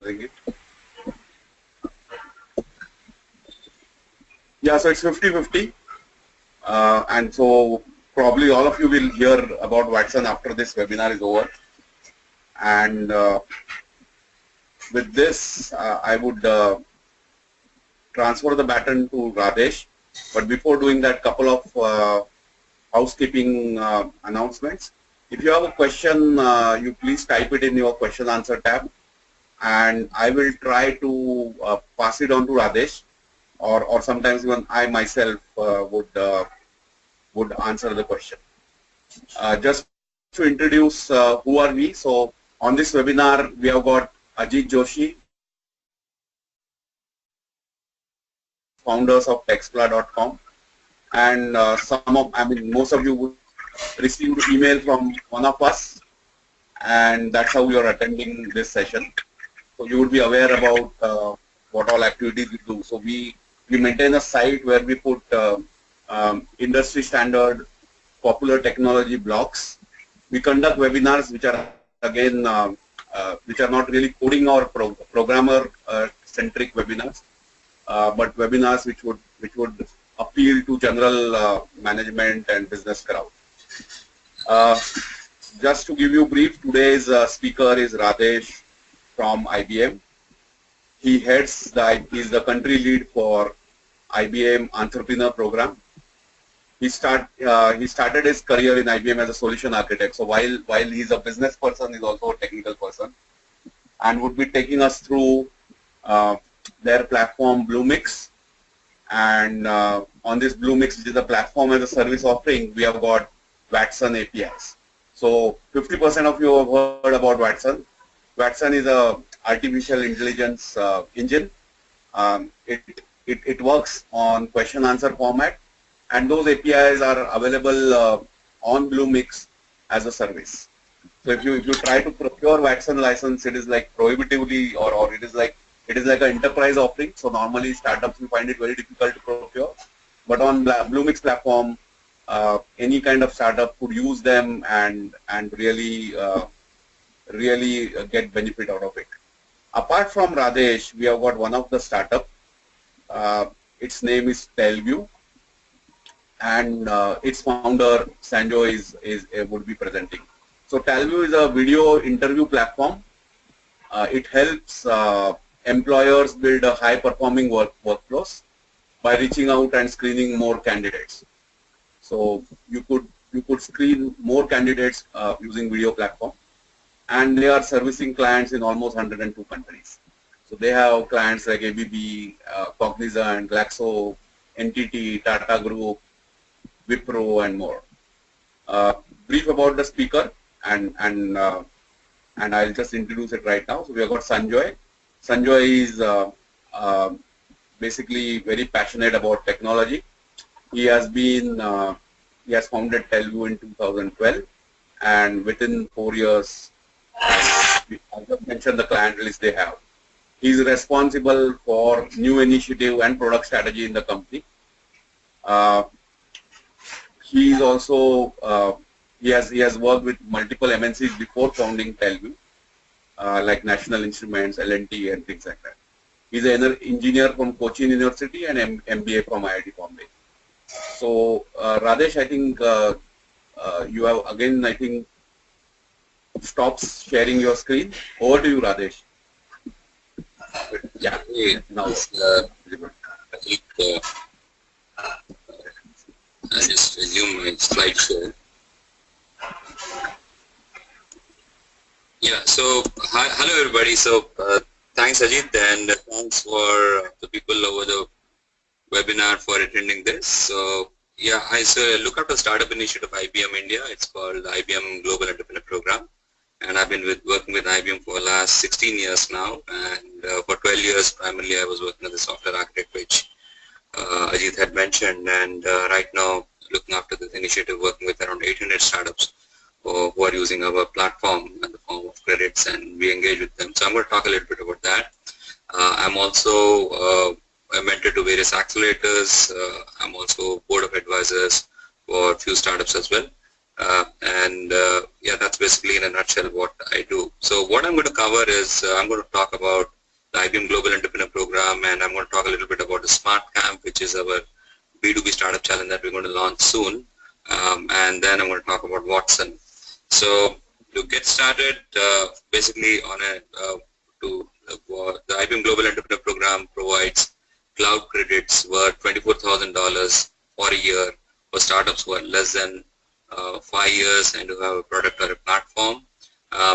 it. Yeah, so it's 50-50. And so probably all of you will hear about Watson after this webinar is over. And with this, I would transfer the baton to Radesh. But before doing that, couple of housekeeping announcements. If you have a question, you please type it in your question answer tab, and I will try to pass it on to Radesh, or sometimes even I myself would answer the question. Just to introduce who are we. So on this webinar, we have got Ajit Joshi, founders of TechXpla.com, and most of you would receive email from one of us, and that's how we are attending this session. So you would be aware about what all activities we do. So we maintain a site where we put industry standard popular technology blogs. We conduct webinars which are again which are not really coding or programmer centric webinars, but webinars which would appeal to general management and business crowd. Just to give you a brief, today's speaker is Radesh from IBM. He heads he's the country lead for IBM Entrepreneur Program. He started his career in IBM as a solution architect. So while he's a business person, he's also a technical person, and would be taking us through their platform Bluemix. And on this Bluemix, which is a platform as a service offering, we have got Watson APIs. So 50% of you have heard about Watson. Watson is a artificial intelligence engine. It works on question answer format, and those APIs are available on Bluemix as a service. So if you try to procure Watson license, it is like prohibitively, or it is like an enterprise offering. So normally startups will find it very difficult to procure, but on Bluemix platform, any kind of startup could use them and really get benefit out of it. Apart from Radesh, we have got one of the startup. Its name is Talview, and its founder Sanjoy would be presenting. So Talview is a video interview platform. It helps employers build a high-performing workflows by reaching out and screening more candidates. So you could screen more candidates using video platform, and they are servicing clients in almost 102 countries. So they have clients like ABB, Cognizant, Glaxo, NTT, Tata Group, Wipro, and more. Brief about the speaker, and I'll just introduce it right now. So we have got Sanjoy. Sanjoy is basically very passionate about technology. He has founded Talview in 2012, and within 4 years, I just mentioned the client list they have. He is responsible for new initiative and product strategy in the company. He is also he has worked with multiple MNCs before founding Talview, like National Instruments, L&T, and things like that. He's an engineer from Cochin University and MBA from IIT Bombay. So Radesh, I think you have again, I think, stopped sharing your screen. Over to you, Radesh. Yeah. Now, I think I'll just resume my slideshow. Yeah. So hello everybody. So thanks Ajit, and thanks for the people over the webinar for attending this. So yeah, I look after startup initiative of IBM India. It's called the IBM Global Entrepreneur Program, and I've been working with IBM for the last 16 years now, and for 12 years primarily I was working as a software architect, which Ajit had mentioned, and right now looking after this initiative, working with around 800 startups who are using our platform in the form of credits, and we engage with them. So I'm going to talk a little bit about that. I'm also a mentor to various accelerators. I'm also board of advisors for a few startups as well. Yeah, that's basically in a nutshell what I do. So what I'm going to cover is I'm going to talk about the IBM Global Entrepreneur Program, and I'm going to talk a little bit about the Smart Camp, which is our B2B startup challenge that we're going to launch soon. And then I'm going to talk about Watson. So to get started, basically on a the IBM Global Entrepreneur Program provides cloud credits worth $24,000 for a year for startups who are less than 5 years and who have a product or a platform.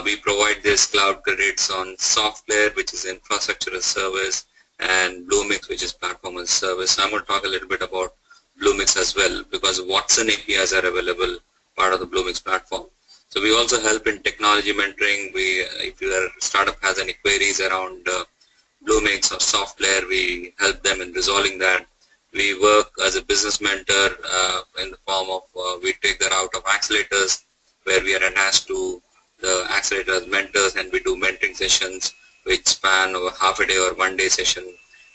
We provide this cloud credits on software, which is infrastructure as service, and Bluemix, which is platform as service. So I'm going to talk a little bit about Bluemix as well, because Watson APIs are available part of the Bluemix platform. So we also help in technology mentoring. If your startup has any queries around Bluemix or software, we help them in resolving that. We work as a business mentor in the form of, we take the route of accelerators, where we are attached to the accelerators mentors, and we do mentoring sessions which span over half a day or 1 day session.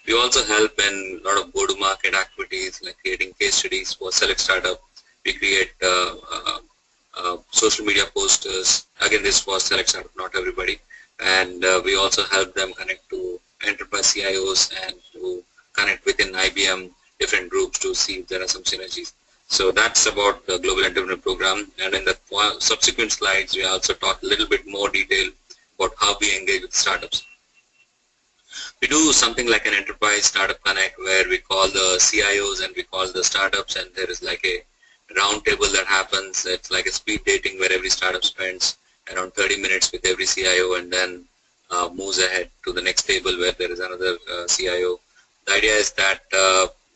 We also help in a lot of go-to-market activities like creating case studies for select startup. We create social media posters. Again, this was select startup, not everybody. And we also help them connect to enterprise CIOs and to connect within IBM different groups to see if there are some synergies. So that's about the Global Entrepreneur Program. And in the subsequent slides, we also talk a little bit more detail about how we engage with startups. We do something like an enterprise startup connect, where we call the CIOs and we call the startups, and there is like a round table that happens. It's like a speed dating where every startup spends around 30 minutes with every CIO and then moves ahead to the next table where there is another CIO. The idea is that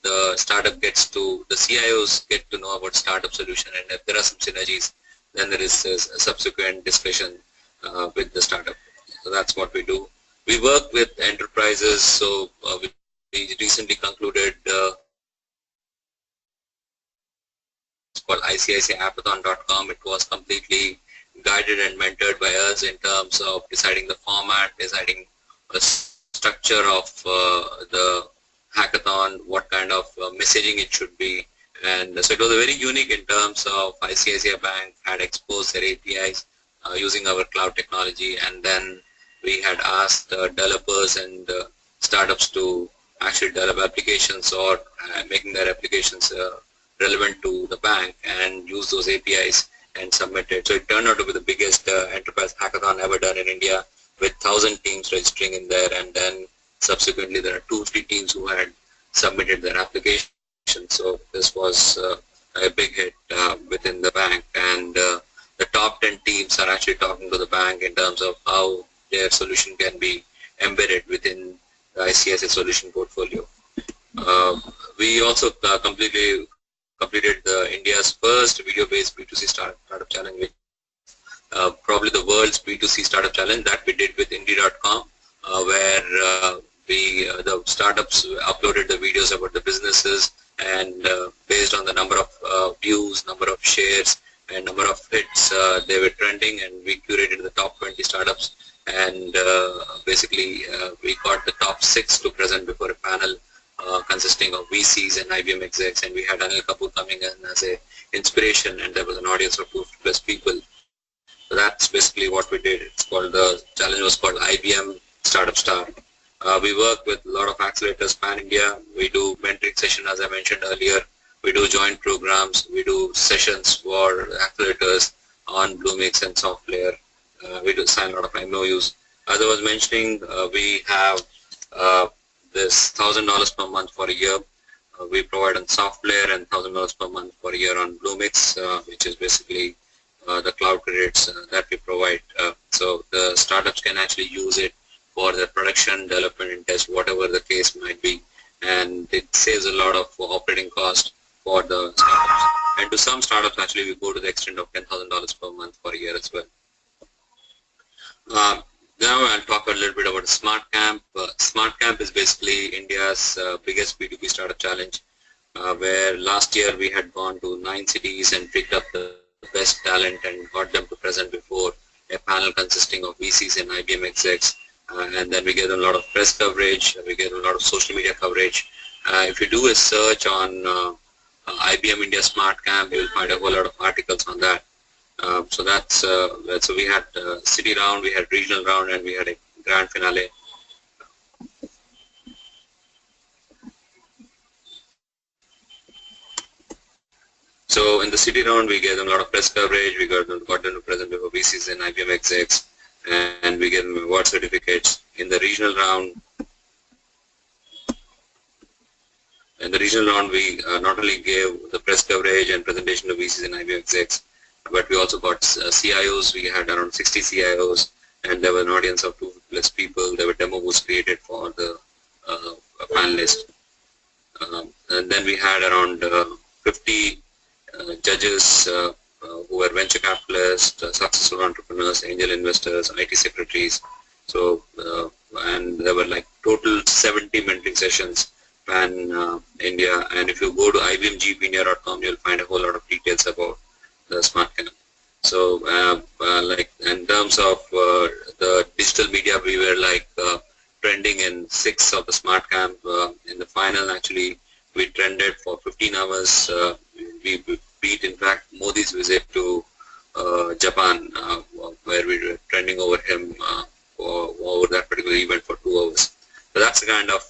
the startup gets to, the CIOs get to know about startup solution, and if there are some synergies, then there is a subsequent discussion with the startup. So that's what we do. We work with enterprises. So we recently concluded it's called ICICIapathon.com. It was completely guided and mentored by us in terms of deciding the format, deciding the structure of the hackathon, what kind of messaging it should be. And so it was very unique in terms of ICICI Bank had exposed their APIs using our cloud technology, and then we had asked developers and startups to actually develop applications or making their applications relevant to the bank and use those APIs and submit it. So it turned out to be the biggest enterprise hackathon ever done in India, with 1,000 teams registering in there, and then subsequently there are 2-3 teams who had submitted their application. So this was a big hit within the bank, and the top 10 teams are actually talking to the bank in terms of how their solution can be embedded within the ICICI solution portfolio. We also completed India's first video-based B2C startup challenge, which probably the world's B2C startup challenge, that we did with Indie.com, where the startups uploaded the videos about the businesses, and based on the number of views, number of shares, and number of hits, they were trending, and we curated the top 20 startups, and basically we got the top 6 to present before a panel consisting of VCs and IBM execs, and we had Anil Kapoor coming in as a inspiration, and there was an audience of 250+ people. So that's basically what we did. It's called, the challenge was called IBM Startup Star. We work with a lot of accelerators pan-India. We do mentoring session, as I mentioned earlier. We do joint programs. We do sessions for accelerators on Bluemix and software. We do sign a lot of MOUs. As I was mentioning, we have this $1,000 per month for a year. We provide on software, and $1,000 per month for a year on Bluemix, which is basically the cloud credits that we provide. So the startups can actually use it for their production, development, and test, whatever the case might be. And it saves a lot of operating cost for the startups. And to some startups, actually, we go to the extent of $10,000 per month for a year as well. Now I'll talk a little bit about Smart Camp. Smart Camp is basically India's biggest B2B startup challenge, where last year we had gone to 9 cities and picked up the best talent and got them to present before a panel consisting of VCs and IBM execs. And then we gave them a lot of press coverage, we gave them a lot of social media coverage. If you do a search on IBM India Smart Camp, you will find a whole lot of articles on that. So so we had city round, we had regional round, and we had a grand finale. So in the city round, we gave them a lot of press coverage. We got them to present before VCs and IBM execs, and we gave them award certificates. In the regional round, we not only gave the press coverage and presentation to VCs and IBM execs, but we also got CIOs. We had around 60 CIOs, and there was an audience of 250 plus people. There were demo booths created for the panelists. And then we had around 50 judges who were venture capitalists, successful entrepreneurs, angel investors, IT secretaries. So, and there were like total 70 mentoring sessions pan India. And if you go to ibmgpindia.com, you'll find a whole lot of details about the smart camp. So, like in terms of the digital media, we were like trending in 6 of the smart camp. In the final, actually, we trended for 15 hours. We beat, in fact, Modi's visit to Japan, where we were trending over him over that particular event for 2 hours. So that's the kind of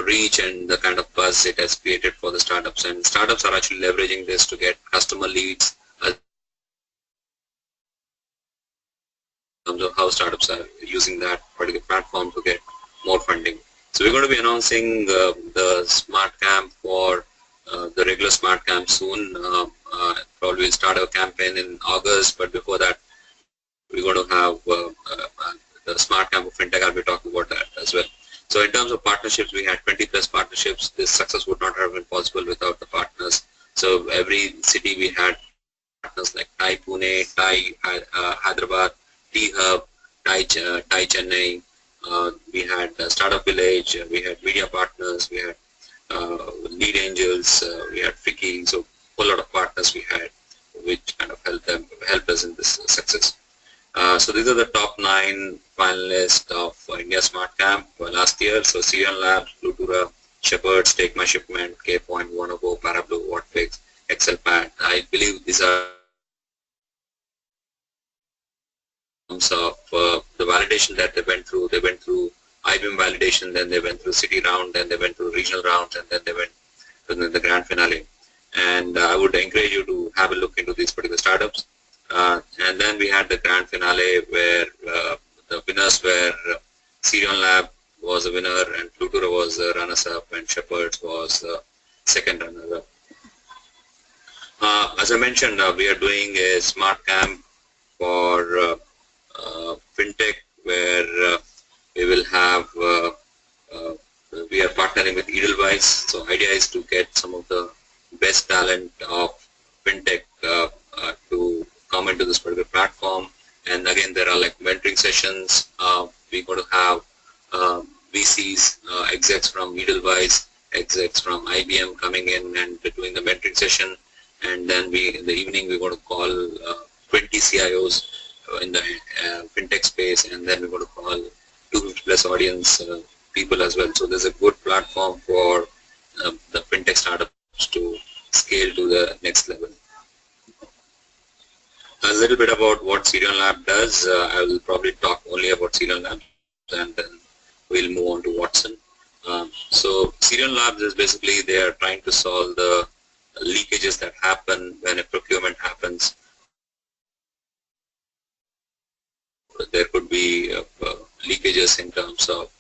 reach and the kind of buzz it has created for the startups. And startups are actually leveraging this to get customer leads in terms of how startups are using that particular platform to get more funding. So we're going to be announcing the Smart Camp for the regular Smart Camp soon. Probably we'll start our campaign in August, but before that, we're going to have the Smart Camp of FinTech. I'll be talking about that as well. So in terms of partnerships, we had 20 plus partnerships. This success would not have been possible without the partners. So every city we had partners like TiE Pune, TiE Hyderabad, T-Hub, TiE Chennai. We had Startup Village, we had media partners, we had lead angels, we had Fiki. So a whole lot of partners we had, which kind of helped us in this success. So these are the top 9 finalists of India Smart Camp last year. So Sirion Labs, Blutura, Shepherds, Take My Shipment, K-Point, Wonogo, Parablue, Whatfix, ExcelPad. I believe these are in terms of the validation that they went through. They went through IBM validation, then they went through city round, then they went through regional rounds, and then they went to the grand finale. And I would encourage you to have a look into these particular startups. And then we had the grand finale where the winners were Sirion Lab was a winner, and Blutura was the runners-up, and Shepherds was the second runner-up. As I mentioned, we are doing a smart camp for FinTech, where we will have we are partnering with Edelweiss. So idea is to get some of the best talent of FinTech to come into this particular platform. And again, there are like mentoring sessions. We're going to have VCs, execs from Edelweiss, execs from IBM coming in and doing the mentoring session. And then in the evening, we're going to call 20 CIOs in the FinTech space, and then we're going to call 250 plus audience people as well. So there's a good platform for the FinTech startups to scale to the next level. A little bit about what Sirion Lab does. I will probably talk only about Sirion Lab, and then we'll move on to Watson. So Sirion Labs is basically they are trying to solve the leakages that happen when a procurement happens. There could be leakages in terms of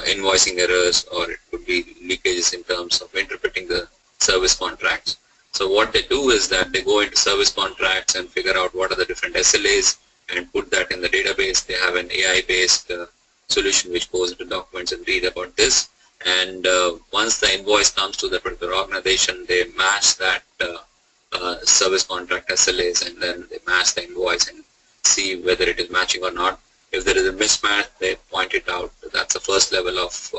invoicing errors, or it could be leakages in terms of interpreting the service contracts. So what they do is that they go into service contracts and figure out what are the different SLAs and put that in the database. They have an AI-based solution which goes into documents and read about this. And once the invoice comes to the particular organization, they match that service contract SLAs, and then they match the invoice and see whether it is matching or not. If there is a mismatch, they point it out. That's the first level of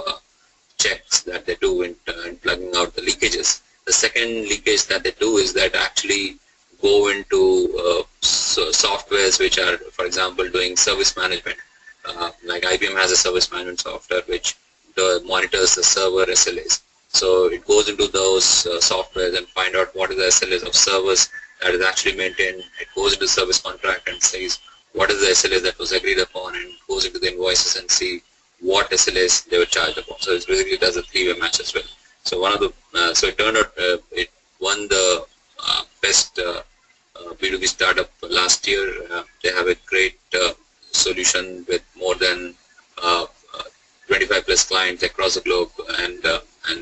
checks that they do in plugging out the leakages. The second leakage that they do is that actually go into softwares which are, for example, doing service management. Like IBM has a service management software which monitors the server SLAs. So it goes into those softwares and find out what is the SLAs of servers that is actually maintained. It goes into service contract and says what is the SLA that was agreed upon, and goes into the invoices and see what SLAs they were charged upon. So it basically does a three-way match as well. So one of the so it turned out it won the best B2B startup last year. They have a great solution with more than 25 plus clients across the globe, and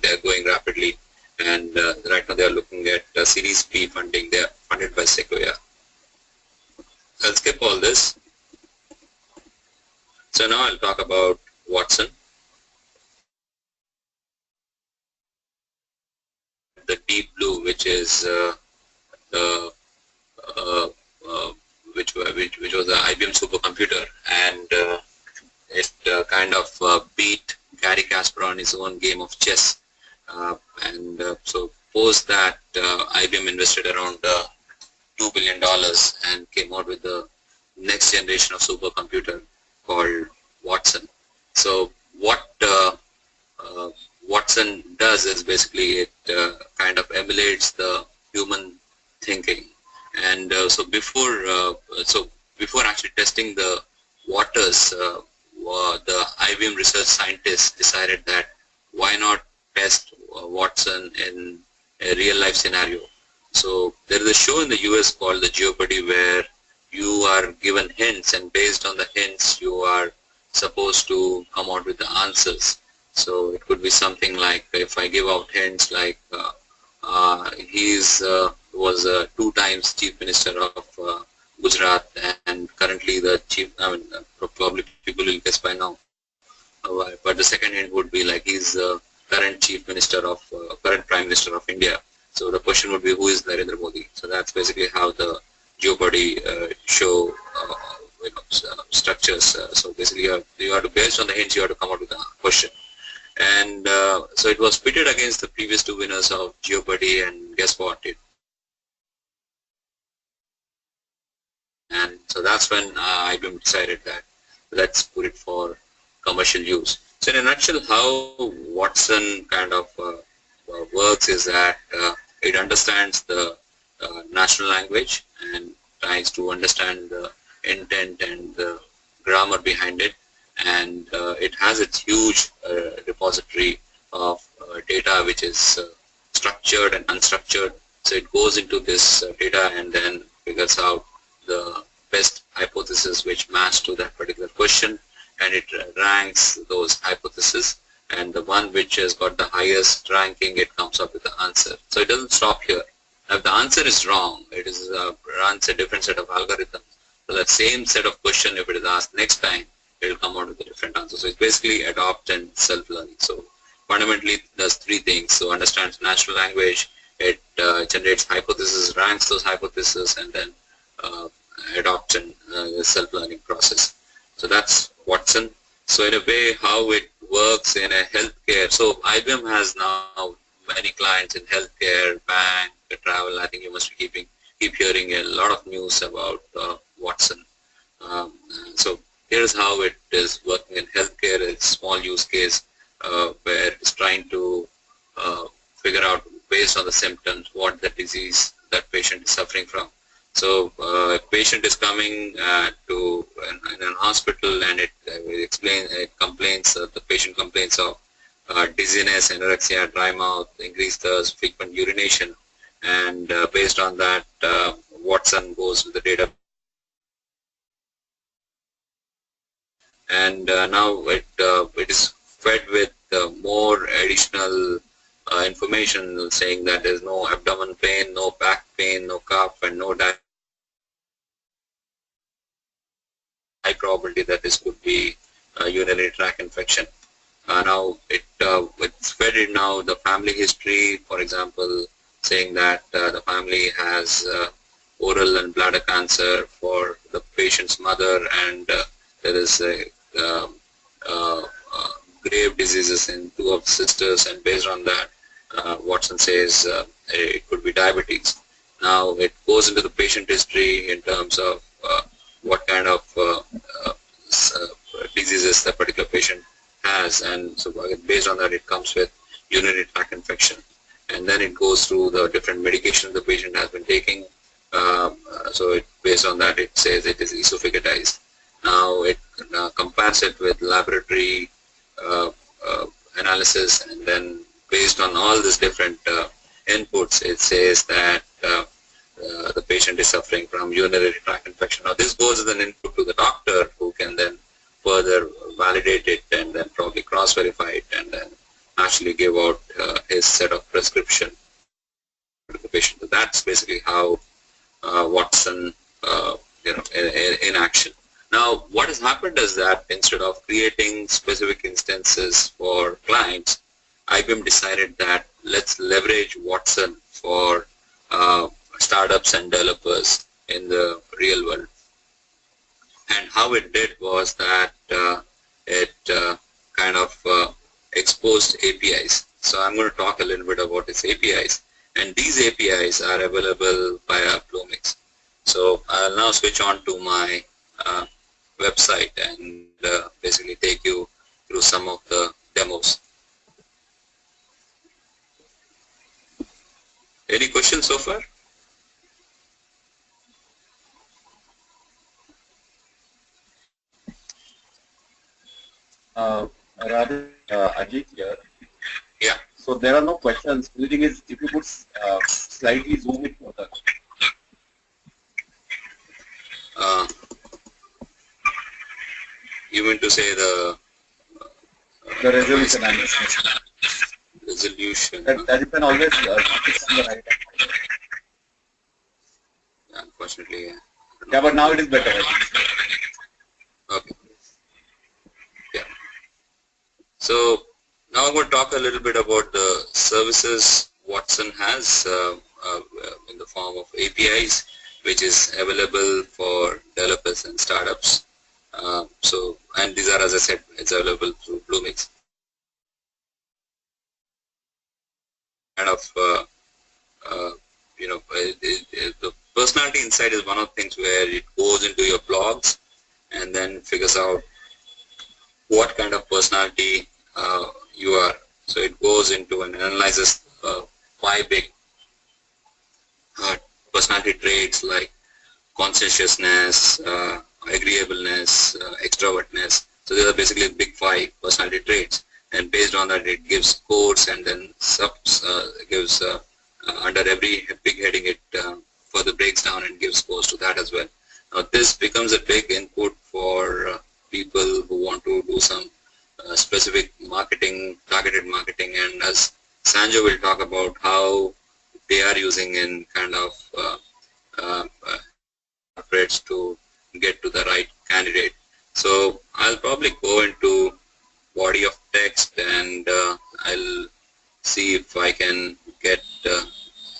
they're going rapidly. And right now they are looking at Series B funding. They are funded by Sequoia. I'll skip all this. So now I'll talk about Watson. The Deep Blue, which is the which was the IBM supercomputer, and it kind of beat Gary Kasparov on his own game of chess. So post that, IBM invested around $2 billion and came out with the next generation of supercomputer called Watson. So what Watson does is basically it kind of emulates the human thinking. And so before actually testing the waters, the IBM research scientists decided that why not test Watson in a real life scenario. So there is a show in the US called the Jeopardy, where you are given hints, and based on the hints you are supposed to come out with the answers. So it could be something like, if I give out hints like he was 2 times Chief Minister of Gujarat, and currently the probably people will guess by now. But the second hint would be like, he's current Chief Minister of current Prime Minister of India. So the question would be, who is Narendra Modi? So that's basically how the Jeopardy show structures. So basically you have to, based on the hints, you have to come out with a question. And so it was pitted against the previous 2 winners of Jeopardy, and guess what? And so that's when IBM decided that let's put it for commercial use. So in a nutshell, how Watson kind of works is that it understands the natural language and tries to understand the intent and the grammar behind it. And it has its huge repository of data, which is structured and unstructured. So it goes into this data and then figures out the best hypothesis which match to that particular question, and it ranks those hypotheses, and the one which has got the highest ranking, it comes up with the answer. So it doesn't stop here. If the answer is wrong, it is runs a different set of algorithms. So that same set of question, if it is asked next time, it will come out with a different answer. So it's basically adopt and self-learning. So fundamentally it does 3 things. So understands natural language, it generates hypotheses, ranks those hypotheses, and then adopts and the self-learning process. So that's Watson. So in a way, how it works in a healthcare. So IBM has now many clients in healthcare, bank, travel. I think you must be keep hearing a lot of news about Watson. So here's how it is working in healthcare. It's a small use case where it's trying to figure out, based on the symptoms, what the disease that patient is suffering from. So a patient is coming to in a hospital, and it complains. The patient complains of dizziness, anorexia, dry mouth, increased thirst, frequent urination, and based on that, Watson goes with the data, and now it is fed with more additional information, saying that there is no abdomen pain, no back pain, no cough, and no high probability that this could be a urinary tract infection. Now it's fed in now the family history, for example, saying that the family has oral and bladder cancer for the patient's mother, and there is grave diseases in 2 of the sisters, and based on that, Watson says it could be diabetes. Now it goes into the patient history in terms of what kind of diseases that particular patient has, and so based on that it comes with urinary tract infection, and then it goes through the different medications the patient has been taking, So based on that, it says it is esophageized. Now it compares it with laboratory uh, uh, analysis, and then based on all these different inputs, it says that the patient is suffering from urinary tract infection. Now this goes as an input to the doctor, who can then further validate it and then probably cross-verify it and then actually give out his set of prescription to the patient. So that's basically how Watson, in action. Now, what has happened is that instead of creating specific instances for clients, IBM decided that let's leverage Watson for startups and developers in the real world. And how it did was that it kind of exposed APIs. So I'm going to talk a little bit about its APIs. And these APIs are available via Bluemix. So I'll now switch on to my website and basically take you through some of the demos. Any questions so far? Rather, Ajit here. Yeah. So there are no questions. The thing is, if you could slightly zoom it further. You mean to say the Resolution. Resolution. That you can always fix on the right. Unfortunately, yeah. Yeah, but now it is better. Okay. Yeah. So now I'm going to talk a little bit about the services Watson has in the form of APIs, which is available for developers and startups. And these are, as I said, it's available through Bluemix. Kind of, the personality insight is one of the things where it goes into your blogs and then figures out what kind of personality you are. So it goes into and analyzes 5 big personality traits like conscientiousness, agreeableness, extrovertness. So these are basically big 5 personality traits, and based on that it gives scores, and then gives under every big heading it further breaks down and gives scores to that as well. Now this becomes a big input for people who want to do some specific marketing, targeted marketing, and as Sanjo will talk about how they are using in kind of to get to the right candidate. So I'll probably go into body of text, and I'll see if I can get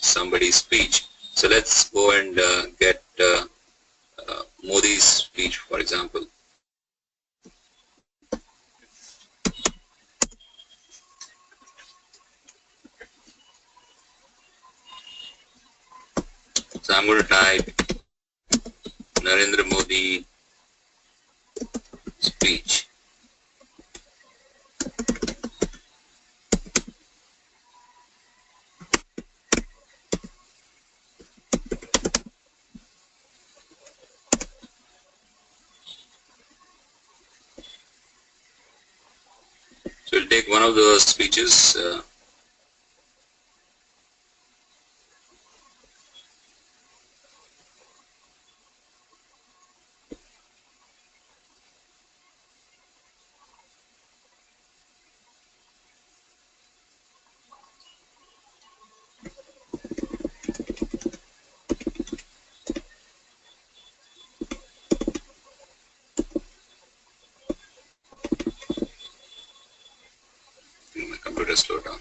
somebody's speech. So let's go and get Modi's speech, for example. So I'm going to type Narendra Modi speech. So we'll take one of the speeches. My computer slow down.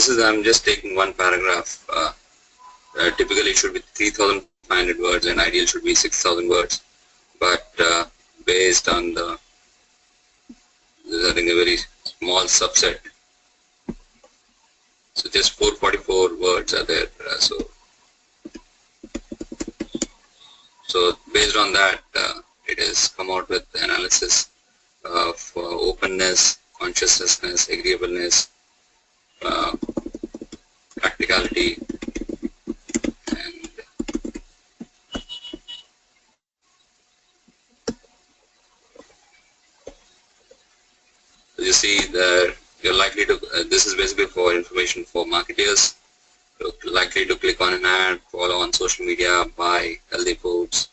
this is, I'm just taking one paragraph. Typically it should be 3,500 words and ideal should be 6,000 words. But based on the, I think a very small subset. So just 444 words are there. So based on that, it has come out with analysis of openness, consciousness, agreeableness, practicality, and you see that you're likely to, this is basically for information for marketers, you're likely to click on an ad, follow on social media, buy healthy foods,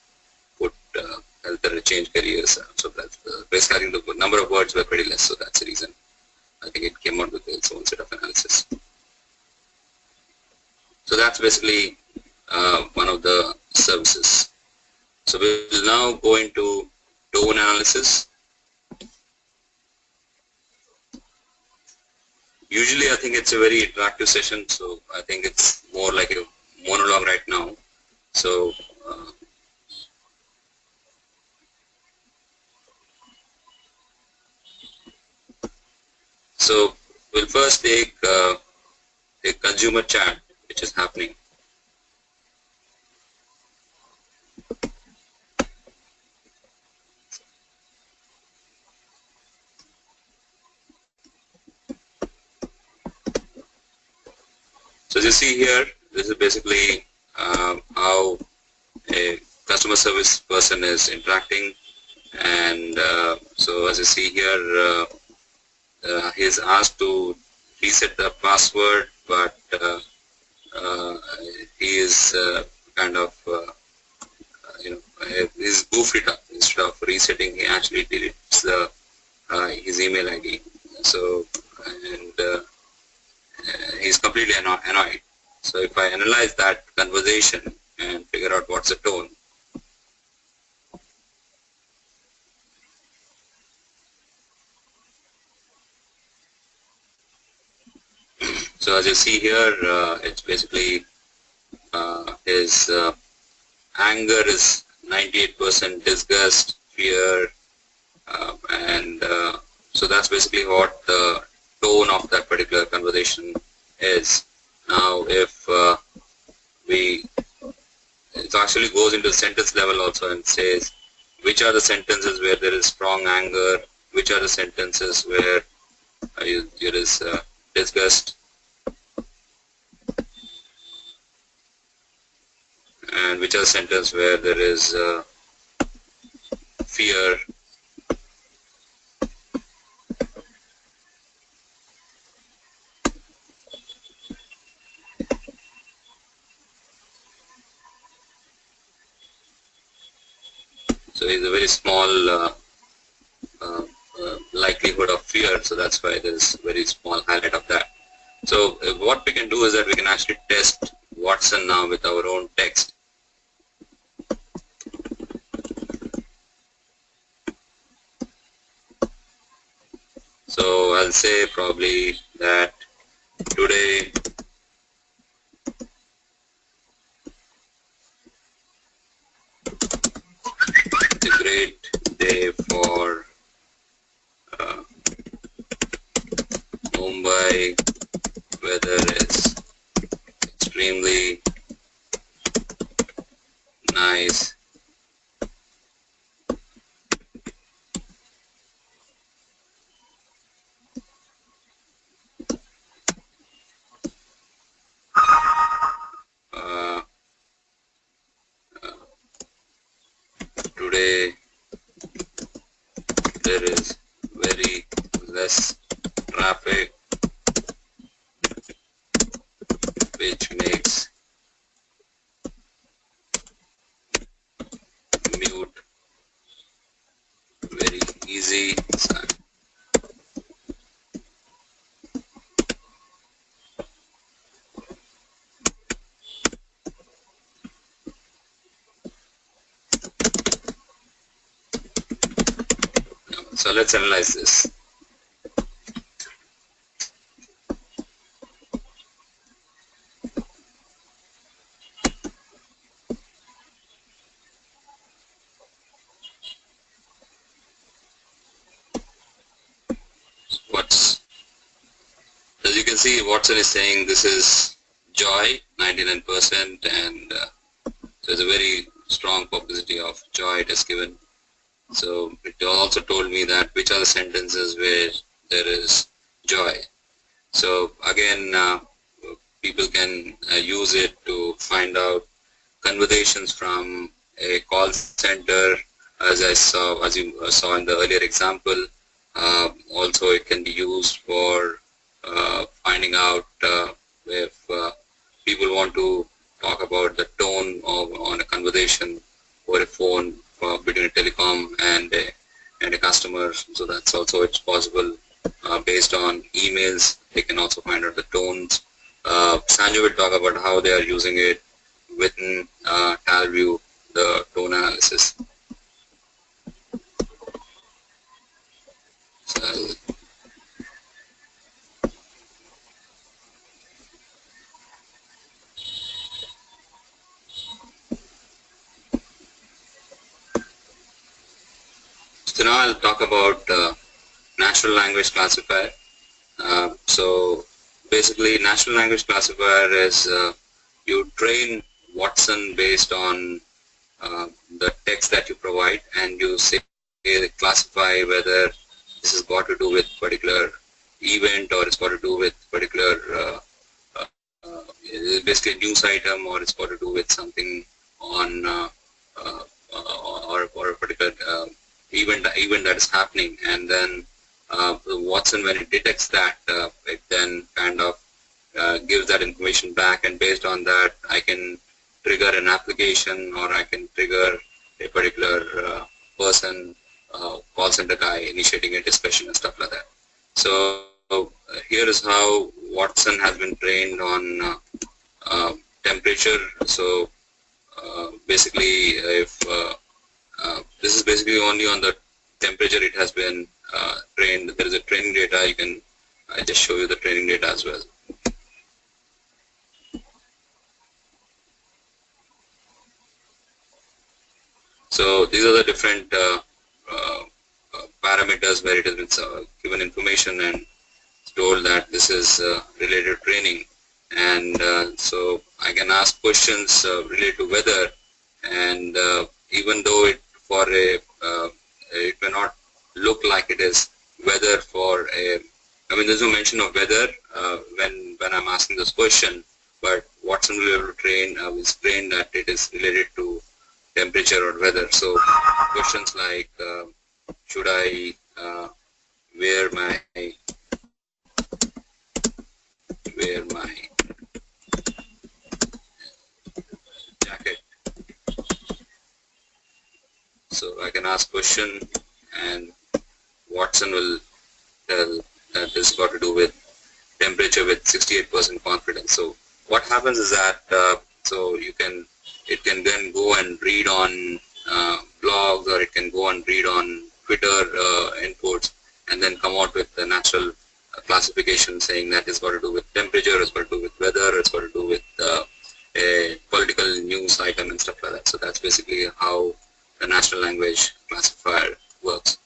put health or change careers. So that's basically the number of words were pretty less, so that's the reason I think it came out with its own set of analysis. So that's basically one of the services. So we will now go into tone analysis. Usually I think it's a very interactive session, so I think it's more like a monologue right now. So we'll first take a consumer chat which is happening. So as you see here, this is basically how a customer service person is interacting, and so as you see here, he is asked to reset the password, but he is kind of he's goofed it up. Instead of resetting, he actually deletes the his email ID. So and he's completely annoyed. So if I analyze that conversation and figure out what's the tone, so as you see here, it's basically his anger is 98%, disgust, fear, and so that's basically what the tone of that particular conversation is. Now if it actually goes into sentence level also and says which are the sentences where there is strong anger, which are the sentences where there is disgust, and which are the sentences where there is fear. So it's a very small likelihood of fear, so that's why there's very small highlight of that. So what we can do is that we can actually test Watson now with our own text. So I'll say probably that today it's a great day for Mumbai. Weather is extremely nice. Today there is very less traffic, which makes commute very easy. So let's analyze this. see Watson is saying this is joy, 99%, and there's a very strong publicity of joy it has given. So it also told me that which are the sentences where there is joy. So again, people can use it to find out conversations from a call center, as you saw in the earlier example. Also, it can be used for finding out if people want to talk about the tone on a conversation over a phone between a telecom and a customer. So that's also it's possible. Based on emails, they can also find out the tones. Sanju will talk about how they are using it within Talview, the tone analysis. So now I'll talk about natural language classifier. So basically, natural language classifier is you train Watson based on the text that you provide, and you say classify whether this has got to do with particular event, or it's got to do with particular basically a news item, or it's got to do with something on or a particular event that is happening. And then Watson, when it detects that, it then kind of gives that information back, and based on that I can trigger an application, or I can trigger a particular person, call center guy initiating a discussion and stuff like that. So here is how Watson has been trained on temperature. So basically, if this is basically only on the temperature it has been trained. There is a training data. I just show you the training data as well. So these are the different parameters where it has been given information and told that this is related training. And so I can ask questions related to weather, and even though it may not look like it is weather for a, I mean, there's no mention of weather when I'm asking this question, but Watson will be able to train that it is related to temperature or weather. So questions like should I wear my jacket? So I can ask question, and Watson will tell that this has got to do with temperature with 68% confidence. So what happens is that it can then go and read on blogs, or it can go and read on Twitter inputs, and then come out with the natural classification saying that it's got to do with temperature, it's got to do with weather, it's got to do with a political news item and stuff like that. So that's basically how the natural language classifier works.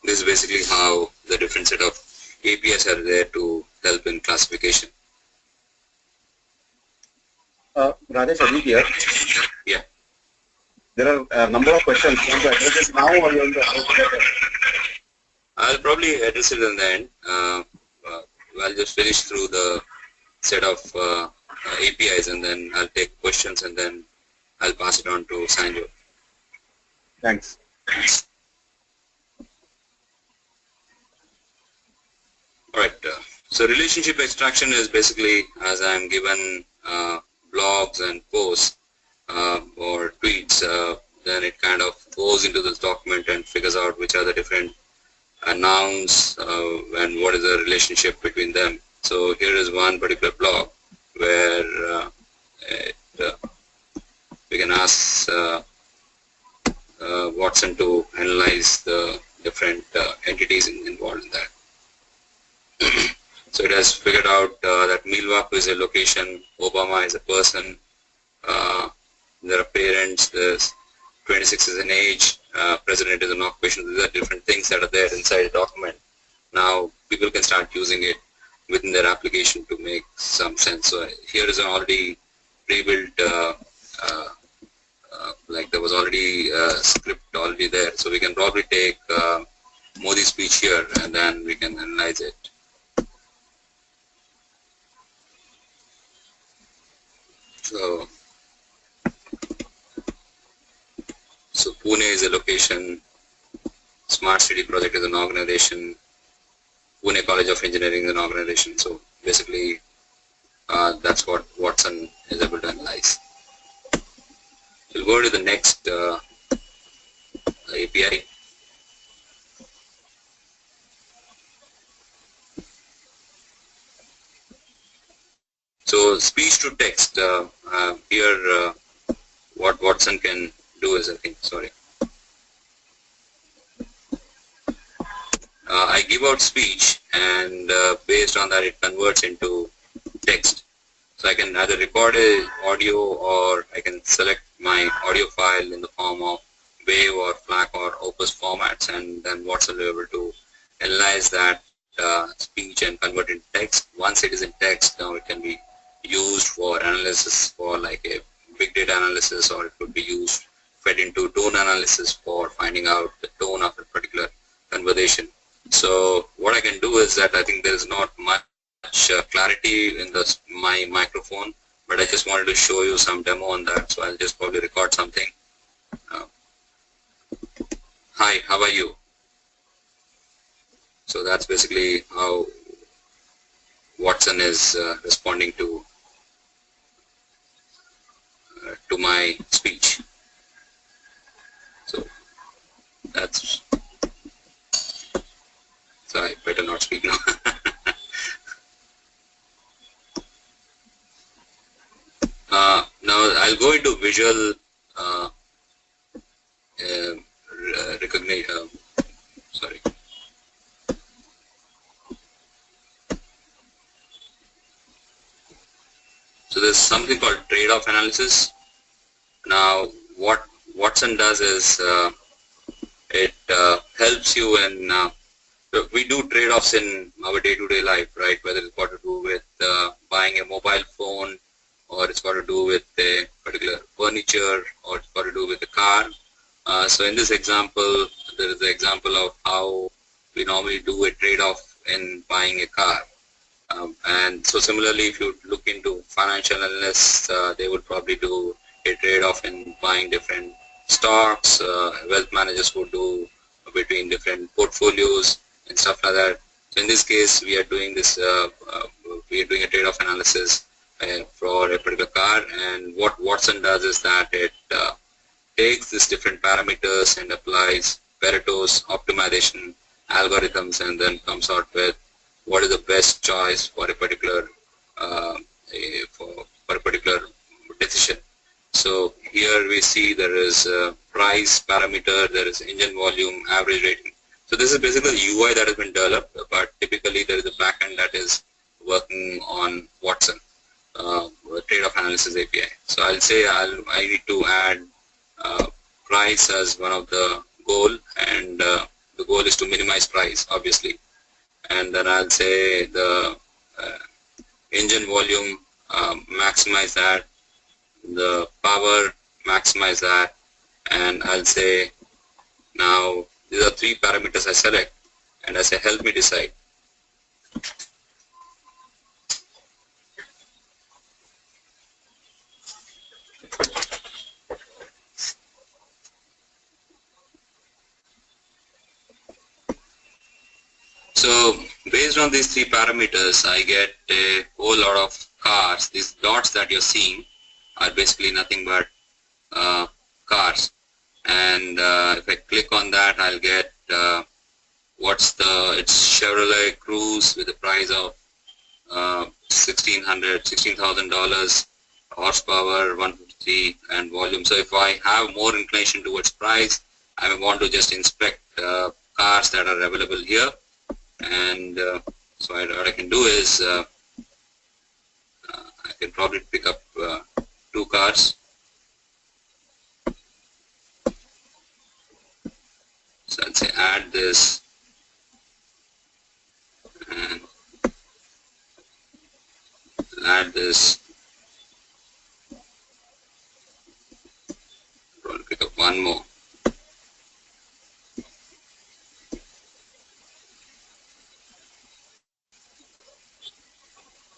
This is basically how the different set of APIs are there to help in classification. Rajesh, Ajit here. Yeah. There are a number of questions. You want to address this now, or you want to address it later? I'll probably address it in the end. I'll just finish through the set of APIs, and then I'll take questions, and then I'll pass it on to Sanjo. Thanks. Alright, so relationship extraction is basically, as I'm given blogs and posts or tweets, then it kind of goes into this document and figures out which are the different nouns and what is the relationship between them. So here is one particular blog where we can ask Watson to analyze the different entities involved in that. So it has figured out that Milwaukee is a location, Obama is a person, there are parents, there's 26 is an age, president is an occupation. These are different things that are there inside a document. Now people can start using it within their application to make some sense. So here is an already pre-built, like there was already a script already there. So we can probably take Modi's speech here and then we can analyze it. So Pune is a location, Smart City Project is an organization, Pune College of Engineering is an organization. So basically that's what Watson is able to analyze. We'll go to the next API. So speech to text, here what Watson can do is, I give out speech and based on that it converts into text. So I can either record a audio or I can select my audio file in the form of WAV or FLAC or Opus formats, and then Watson will be able to analyze that speech and convert it into text. Once it is in text, now it can be used for analysis for like a big data analysis, or it could be used fed into tone analysis for finding out the tone of a particular conversation. So what I can do is that I think there is not much clarity in my microphone, but I just wanted to show you some demo on that. So I'll just probably record something. Hi, how are you? So that's basically how Watson is responding to my speech. So that's, so I better not speak now. Now I'll go into visual recognition. Sorry. So there's something called trade-off analysis. Now what Watson does is it helps you in we do trade-offs in our day-to-day life, right? Whether it's got to do with buying a mobile phone, or it's got to do with a particular furniture, or it's got to do with a car. So in this example, there is the example of how we normally do a trade-off in buying a car. And so similarly, if you look into financial analysts, they would probably do a trade-off in buying different stocks. Wealth managers would do between different portfolios and stuff like that. So in this case, we are doing this. We are doing a trade-off analysis for a particular car, and what Watson does is that it takes these different parameters and applies Pareto's optimization algorithms, and then comes out with what is the best choice for a particular for a particular decision. So here we see there is a price parameter, there is engine volume, average rating. So this is basically the UI that has been developed, but typically there is a backend that is working on Watson trade-off analysis API. So I'll say I need to add price as one of the goal, and the goal is to minimize price, obviously. And then I'll say the engine volume, maximize that, the power, maximize that, and I'll say now these are three parameters I select, and I say help me decide. So based on these three parameters, I get a whole lot of cars. These dots that you're seeing are basically nothing but cars. And if I click on that, I'll get it's Chevrolet Cruze with a price of $16,000, horsepower 150, and volume. So if I have more inclination towards price, I may want to just inspect cars that are available here. And so what I can do is I can probably pick up two cars. So I'll say add this and add this. I'll pick up one more.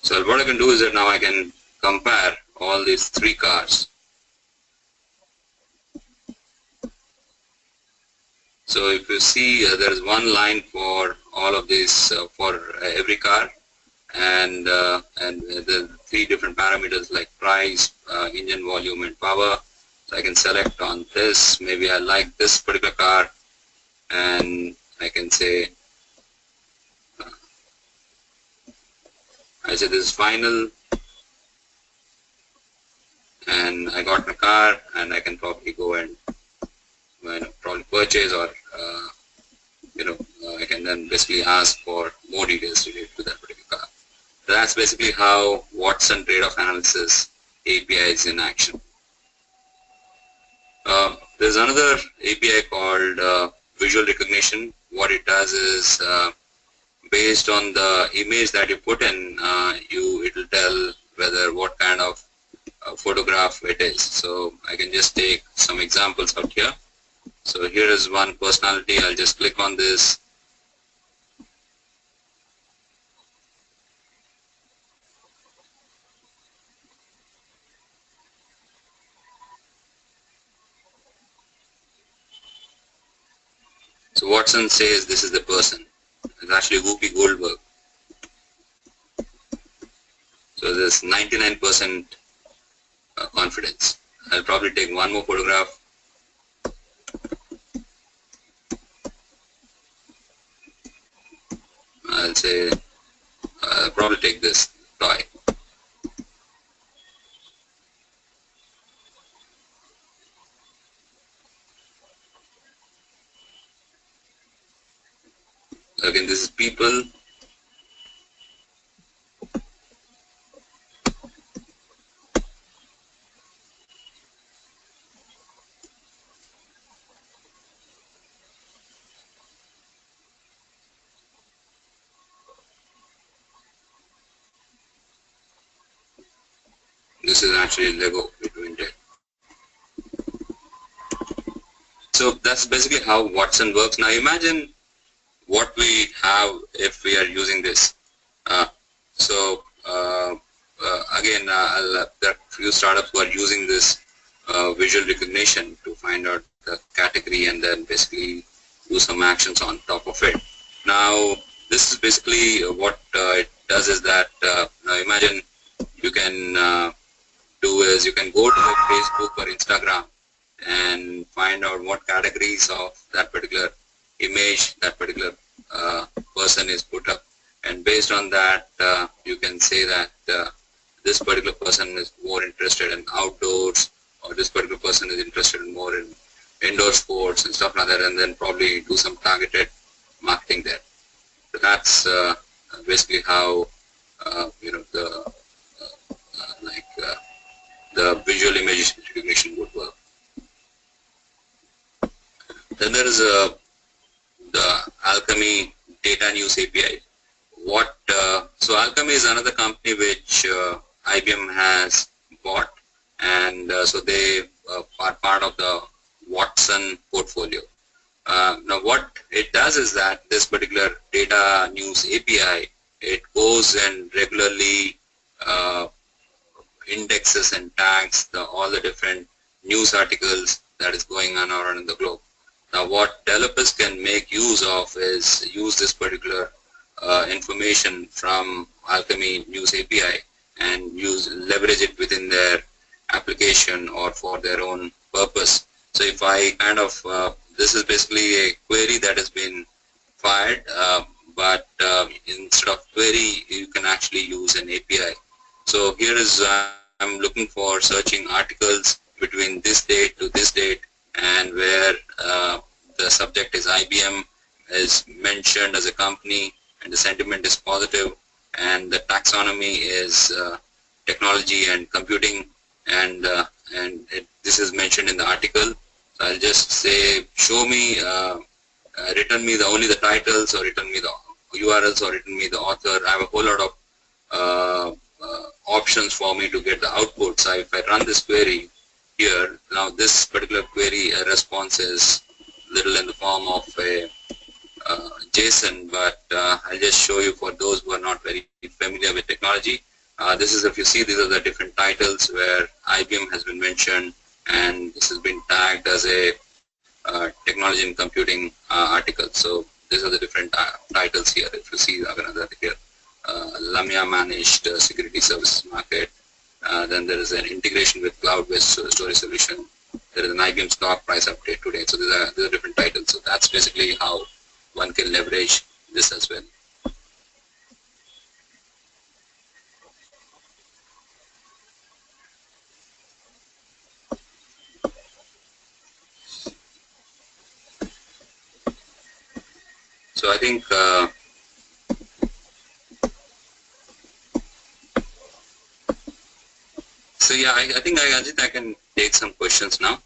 So what I can do is that now I can compare all these three cars. So if you see, there is one line for all of these for every car, and the three different parameters like price, engine volume, and power. So I can select on this. Maybe I like this particular car, and I can say, I say this is final, and I got my car, and I can probably go and probably purchase, or I can then basically ask for more details related to that particular car. So that's basically how Watson trade-off analysis API is in action. There's another API called visual recognition. What it does is, based on the image that you put in, it will tell whether what kind of photograph it is. So I can just take some examples out here. So here is one personality. I'll just click on this. So Watson says this is the person. It's actually Whoopi Goldberg. So there's 99% confidence. I'll probably take one more photograph. I'll say, I'll probably take this toy. Again, this is people. This is actually Lego between it. So that's basically how Watson works. Now imagine what we have if we are using this. Again, there are few startups who are using this visual recognition to find out the category and then basically do some actions on top of it. Now, this is basically what it does is that, now imagine you can do is you can go to Facebook or Instagram and find out what categories of that particular image, that particular person is put up, and based on that you can say that this particular person is more interested in outdoors, or this particular person is interested in more in indoor sports and stuff like that, and then probably do some targeted marketing there. So that's basically how the visual image recognition would work. Then there is the Alchemy Data News API. So Alchemy is another company which IBM has bought, and so they are part of the Watson portfolio. Now what it does is that this particular Data News API, it goes and regularly indexes and tags all the different news articles that is going on around in the globe. Now what developers can make use of is use this particular information from Alchemy News API and leverage it within their application or for their own purpose. So if I this is basically a query that has been fired, but instead of query you can actually use an API. So here is I'm looking for searching articles between this date to this date, and where the subject is IBM, is mentioned as a company, and the sentiment is positive, and the taxonomy is technology and computing, and this is mentioned in the article. So I'll just say show me return me only the titles, or return me the URLs, or return me the author. I have a whole lot of options for me to get the output. So if I run this query here, now this particular query response is little in the form of a JSON, but I'll just show you for those who are not very familiar with technology. This is, if you see, these are the different titles where IBM has been mentioned, and this has been tagged as a technology and computing article. So these are the different titles here. If you see another here, Lamia managed security services market. Then there is an integration with cloud-based storage solution. There is an IBM stock price update today. So these are different titles. So that's basically how one can leverage this as well. So I think so yeah, I think I can take some questions now.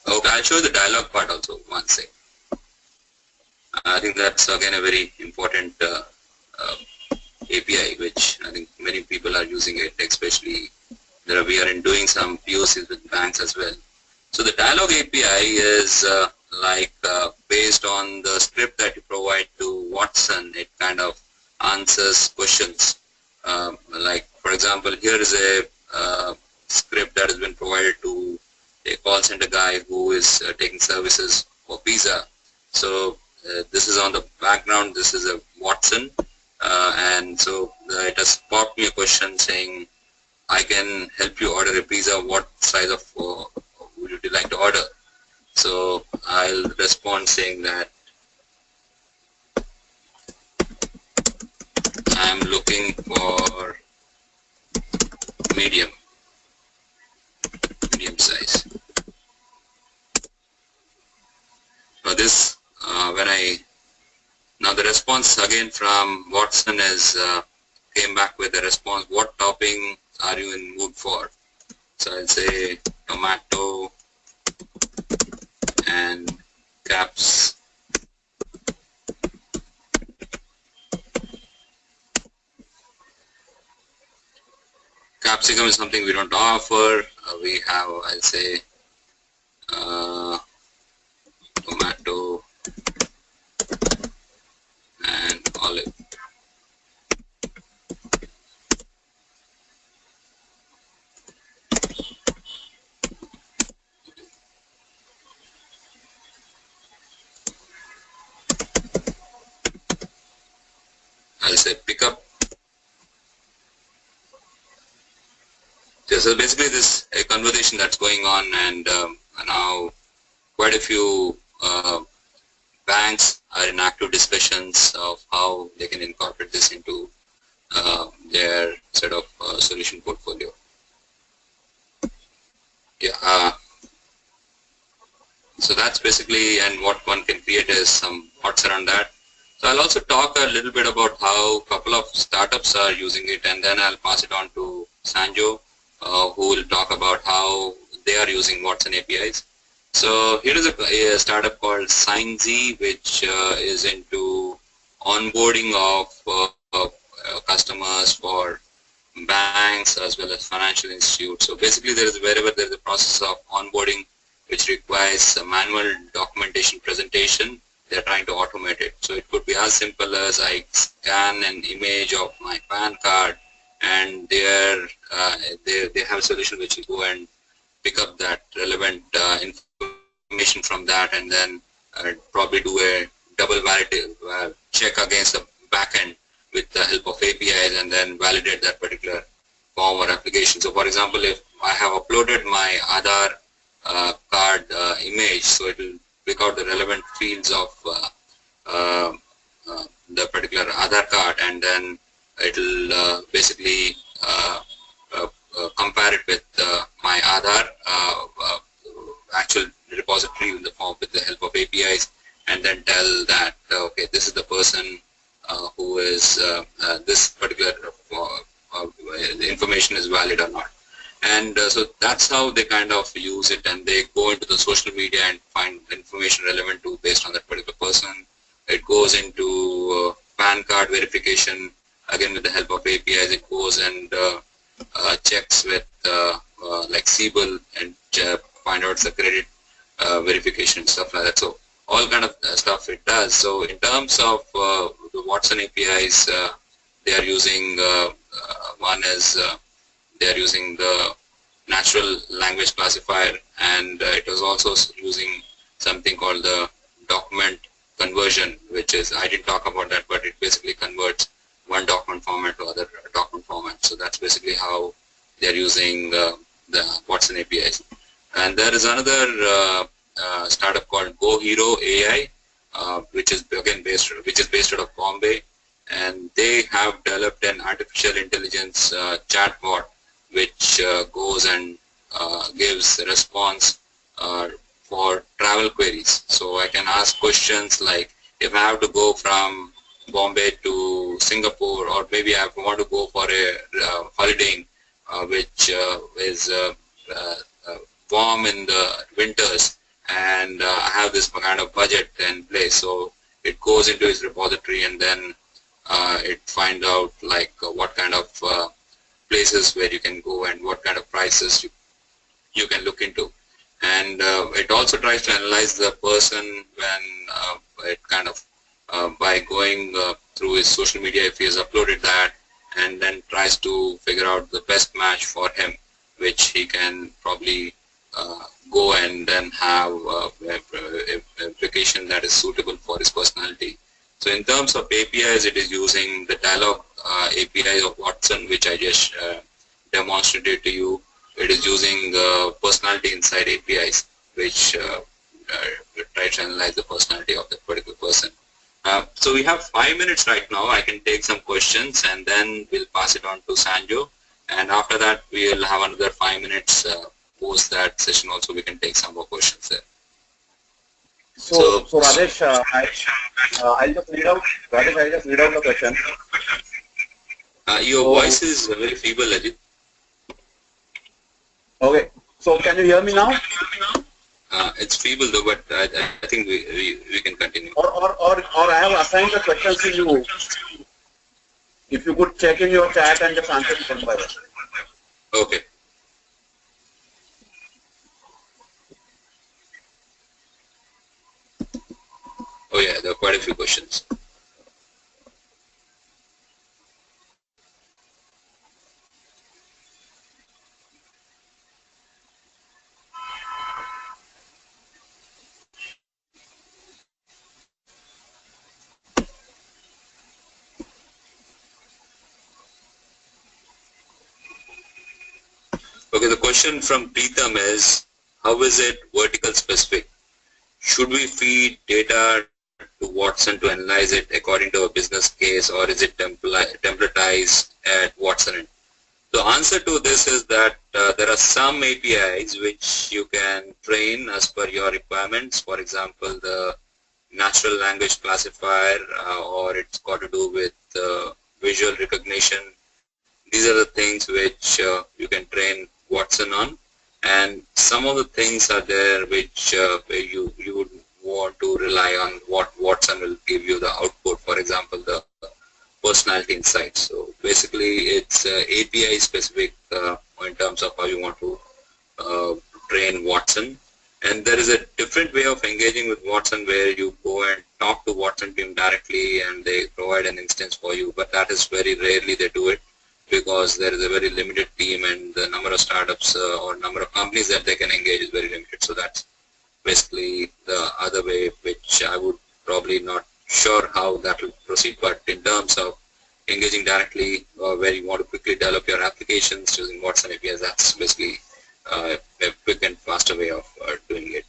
Okay, I'll show you the dialogue part also one sec. I think that's again a very important API, which I think many people are using it, especially we are doing some POCs with banks as well. So the dialogue API is based on the script that you provide to Watson. It kind of answers questions. Like for example, here is a script that has been provided to a call center guy who is taking services for pizza. So this is on the background. This is a Watson, and so it has popped me a question saying, I can help you order a pizza. What size of would you like to order? So I'll respond saying that I'm looking for medium size. Now this now the response again from Watson is came back with a response. What topping are you in mood for? So I'll say tomato and caps. Capsicum is something we don't offer. We have, I'll say, tomato and olive. I'll say pick up. So basically this a conversation that's going on, and now quite a few banks are in active discussions of how they can incorporate this into their set of solution portfolio. Yeah, so that's basically, and what one can create is some thoughts around that. So I'll also talk a little bit about how a couple of startups are using it, and then I'll pass it on to Sanjo, who will talk about how they are using Watson APIs. So here is a startup called SignZ, which is into onboarding of customers for banks as well as financial institutes. So basically, wherever there is a process of onboarding which requires a manual documentation presentation, they are trying to automate it. So it could be as simple as I scan an image of my PAN card, and they have a solution which will go and pick up that relevant information from that, and then probably do a double validate check against the backend with the help of APIs, and then validate that particular form or application. So for example, if I have uploaded my Aadhaar card image, so it will pick out the relevant fields of the particular Aadhaar card, and then it will basically compare it with my Aadhaar actual repository in the form with the help of APIs, and then tell that okay, this is the person who is this particular the information is valid or not. And so that's how they kind of use it, and they go into the social media and find information relevant to based on that particular person. It goes into PAN card verification, again with the help of APIs. It goes and checks with like CBIL and find out the credit verification and stuff like that. So all kind of stuff it does. So in terms of the Watson APIs, they are using one is they are using the natural language classifier, and it was also using something called the document conversion, which is, I didn't talk about that, but it basically converts one document format to other document format. So that's basically how they're using the Watson APIs. And there is another startup called Go Hero AI, which is again based out of Bombay, and they have developed an artificial intelligence chatbot which goes and gives a response for travel queries. So I can ask questions like, if I have to go from Bombay to Singapore, or maybe I want to go for a holidaying which is warm in the winters, and I have this kind of budget in place. So it goes into its repository, and then it finds out like what kind of places where you can go and what kind of prices you can look into. And it also tries to analyze the person when it kind of by going through his social media, if he has uploaded that, and then tries to figure out the best match for him, which he can probably go and then have a application that is suitable for his personality. So in terms of APIs, it is using the dialog API of Watson, which I just demonstrated to you. It is using personality insight APIs, which try to analyze the personality of that particular person. So we have 5 minutes right now. I can take some questions, and then we'll pass it on to Sanjo. And after that, we'll have another 5 minutes post that session. Also, we can take some more questions there. So Rajesh, I'll just read out. Rajesh, I'll just read out the question. Your voice is very feeble, Ajit. Okay. So can you hear me now? It's feeble though, but I think we can continue. Or I have assigned the questions to you. If you could check in your chat and just answer it one by one. Okay. Oh yeah, there are quite a few questions. Okay, the question from Preetham is, how is it vertical specific? Should we feed data to Watson to analyze it according to a business case, or is it templatized at Watson? The answer to this is that there are some APIs which you can train as per your requirements. For example, the natural language classifier, or it's got to do with visual recognition. These are the things which you can train Watson on, and some of the things are there which where you would want to rely on what Watson will give you the output. For example, the personality insights. So basically, it's API specific in terms of how you want to train Watson. And there is a different way of engaging with Watson where you go and talk to Watson team directly, and they provide an instance for you. But that is very rarely they do it, because there is a very limited team, and the number of startups or number of companies that they can engage is very limited. So that's basically the other way, which I would probably not sure how that will proceed. But in terms of engaging directly, where you want to quickly develop your applications using Watson APIs, that's basically a quick and faster way of doing it.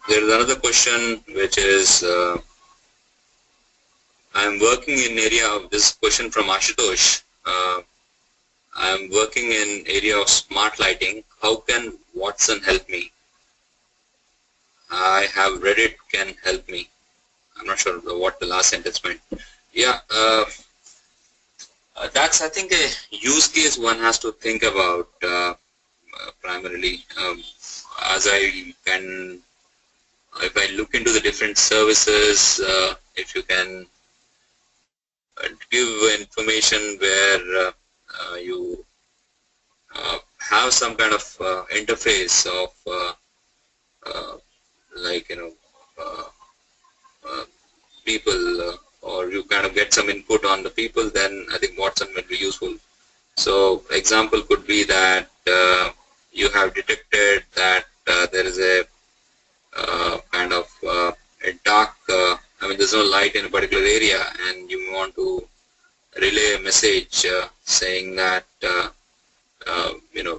There is another question which is, I am working in area of this question from Ashutosh. I am working in area of smart lighting. How can Watson help me? I have Reddit can help me. I'm not sure what the last sentence meant. Yeah, that's, I think, a use case one has to think about primarily. As I can, if I look into the different services, if you can give information where you have some kind of interface of like, people, or you kind of get some input on the people, then I think Watson will be useful. So example could be that you have detected that there is a kind of a dark, I mean, there's no light in a particular area, and you want to relay a message saying that,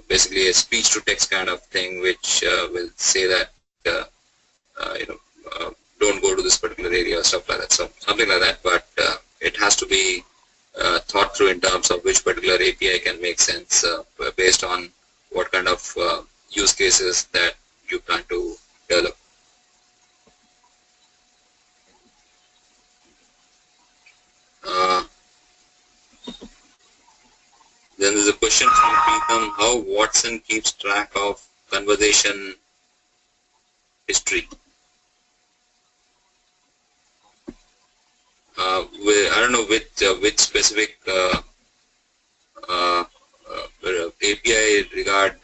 basically a speech to text kind of thing, which will say that, don't go to this particular area or stuff like that. So something like that, but it has to be thought through in terms of which particular API can make sense based on what kind of use cases that you plan to develop. Then there's a question from Preetham, how Watson keeps track of conversation history. I don't know which specific API regard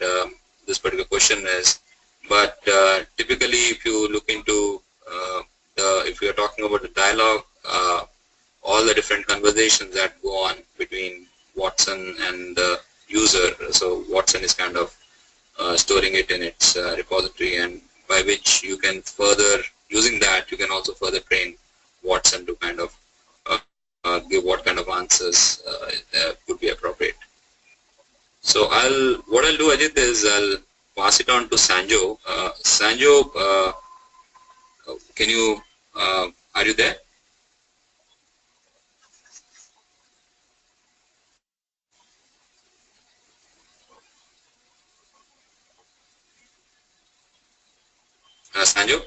this particular question is, but typically if you look into if you are talking about the dialogue, all the different conversations that go on between Watson and the user, so Watson is kind of storing it in its repository, and by which you can further, using that, you can also further train Watson to kind of give what kind of answers would be appropriate. So what I'll do, Ajit, is I'll pass it on to Sanjo. Sanjo, can you, are you there? Sanjo?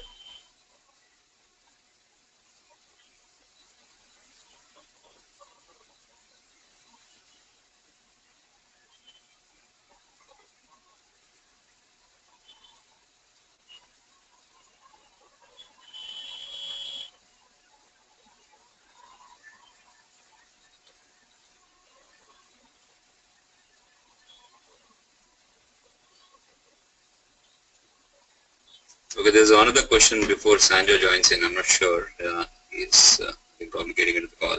Okay, there's another question before Sanjo joins in. I'm not sure. He's probably getting into the call.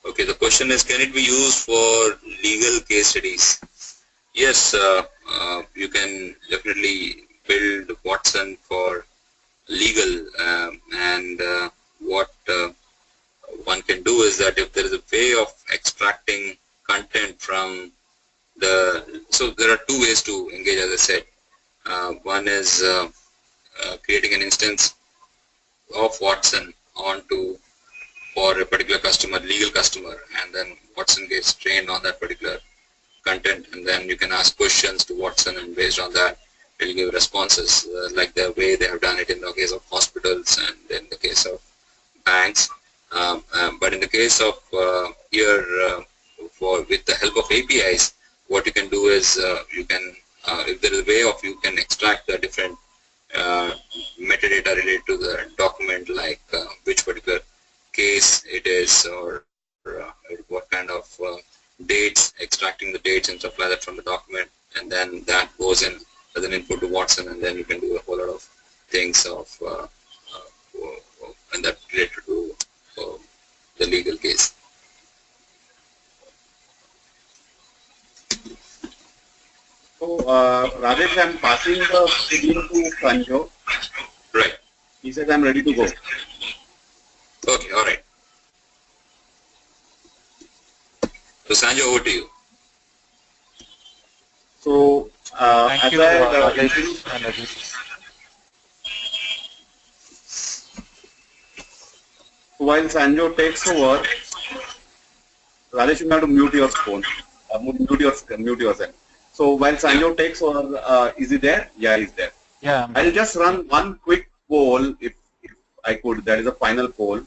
Okay, the question is, can it be used for legal case studies? Yes, you can definitely build Watson for legal, and what one can do is that if there is a way of extracting content from so there are two ways to engage, as I said. One is creating an instance of Watson for a particular customer, legal customer, and then Watson gets trained on that particular content, and then you can ask questions to Watson, and based on that, it will give responses like the way they have done it in the case of hospitals and in the case of banks. But in the case of here, with the help of APIs, what you can do is you can, if there is a way of, you can extract the different metadata related to the document, like which particular case it is, or what kind of dates, extracting the dates and stuff like that from the document, and then that goes in as an input to Watson, and then you can do a whole lot of things and that related to the legal case. So, Rajesh, I'm passing the screen to Sanjo. Right. He said I'm ready to go. Okay, all right. So, Sanjo, over to you. So, Thank you, Rajesh and Ajit. while Sanjo takes over, Rajesh, you have to mute your phone. Mute yourself. So while Sanjo takes over, is he there? Yeah, he's there. Yeah, I'll just run one quick poll, if I could, there is a final poll.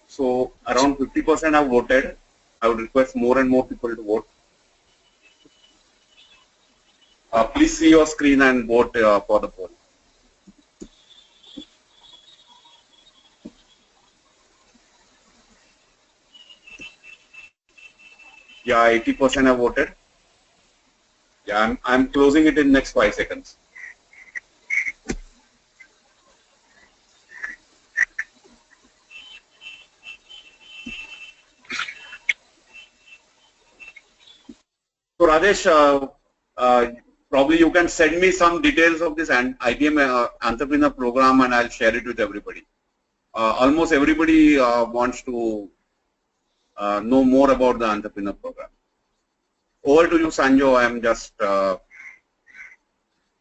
So around 50% have voted. I would request more and more people to vote. Please see your screen and vote for the poll. Yeah, 80% have voted. Yeah, I'm closing it in next 5 seconds. So Rajesh, probably you can send me some details of this IBM entrepreneur program, and I'll share it with everybody. Almost everybody wants to know more about the entrepreneur program. Over to you, Sanjo. I'm just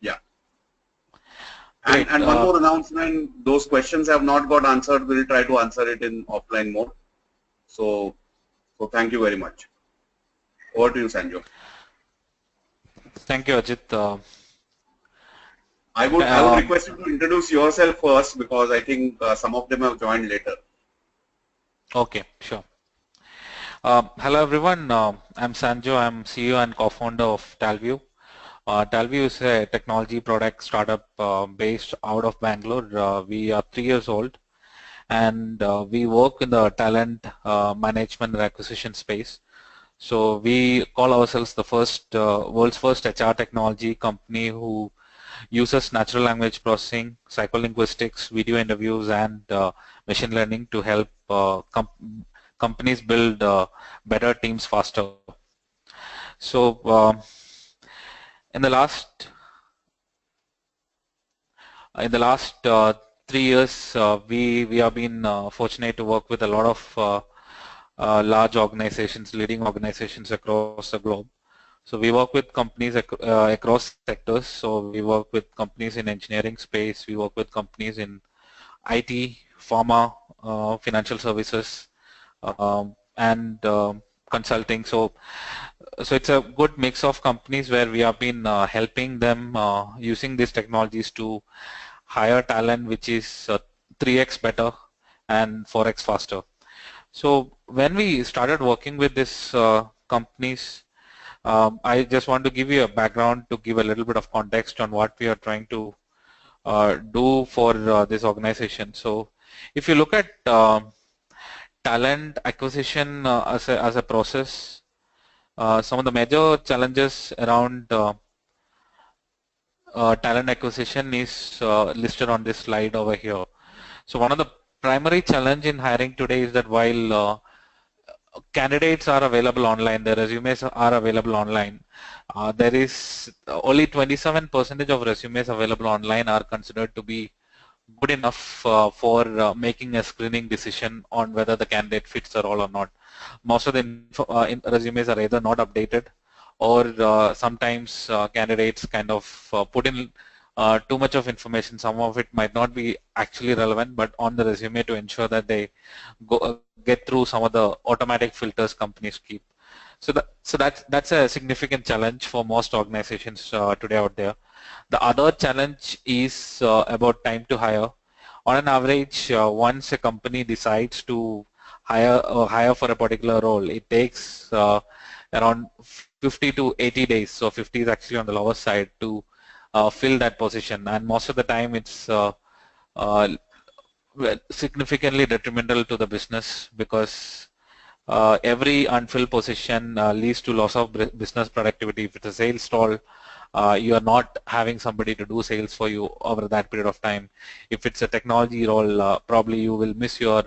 yeah. And one more announcement: those questions have not got answered. We'll try to answer it in offline mode. So thank you very much. Over to you, Sanjo. Thank you, Ajit. I would request you to introduce yourself first, because I think some of them have joined later. Okay, sure. Hello everyone, I'm Sanjo. I'm CEO and co-founder of Talview. Talview is a technology product startup based out of Bangalore. We are 3 years old, and we work in the talent management and acquisition space. So we call ourselves the world's first HR technology company who uses natural language processing, psycholinguistics, video interviews, and machine learning to help companies build better teams faster. So in the last 3 years, we have been fortunate to work with a lot of large organizations, leading organizations across the globe. So we work with companies across sectors. So we work with companies in engineering space, we work with companies in IT, pharma, financial services, and consulting. So it's a good mix of companies where we have been helping them using these technologies to hire talent which is 3x better and 4x faster. So when we started working with these companies, I just want to give you a background to give a little bit of context on what we are trying to do for this organization. So if you look at talent acquisition as a process, some of the major challenges around talent acquisition is listed on this slide over here. So one of the primary challenge in hiring today is that while candidates are available online, their resumes are available online, there is only 27% of resumes available online are considered to be good enough for making a screening decision on whether the candidate fits the role or not. Most of the resumes are either not updated, or sometimes candidates kind of put in too much of information. Some of it might not be actually relevant, but on the resume to ensure that they get through some of the automatic filters companies keep. So that's a significant challenge for most organizations today out there. The other challenge is about time to hire. On an average, once a company decides to hire for a particular role, it takes around 50 to 80 days. So 50 is actually on the lower side to fill that position, and most of the time it's significantly detrimental to the business, because every unfilled position leads to loss of business productivity. If it's a sales stall, you are not having somebody to do sales for you over that period of time. If it's a technology role, probably you will miss your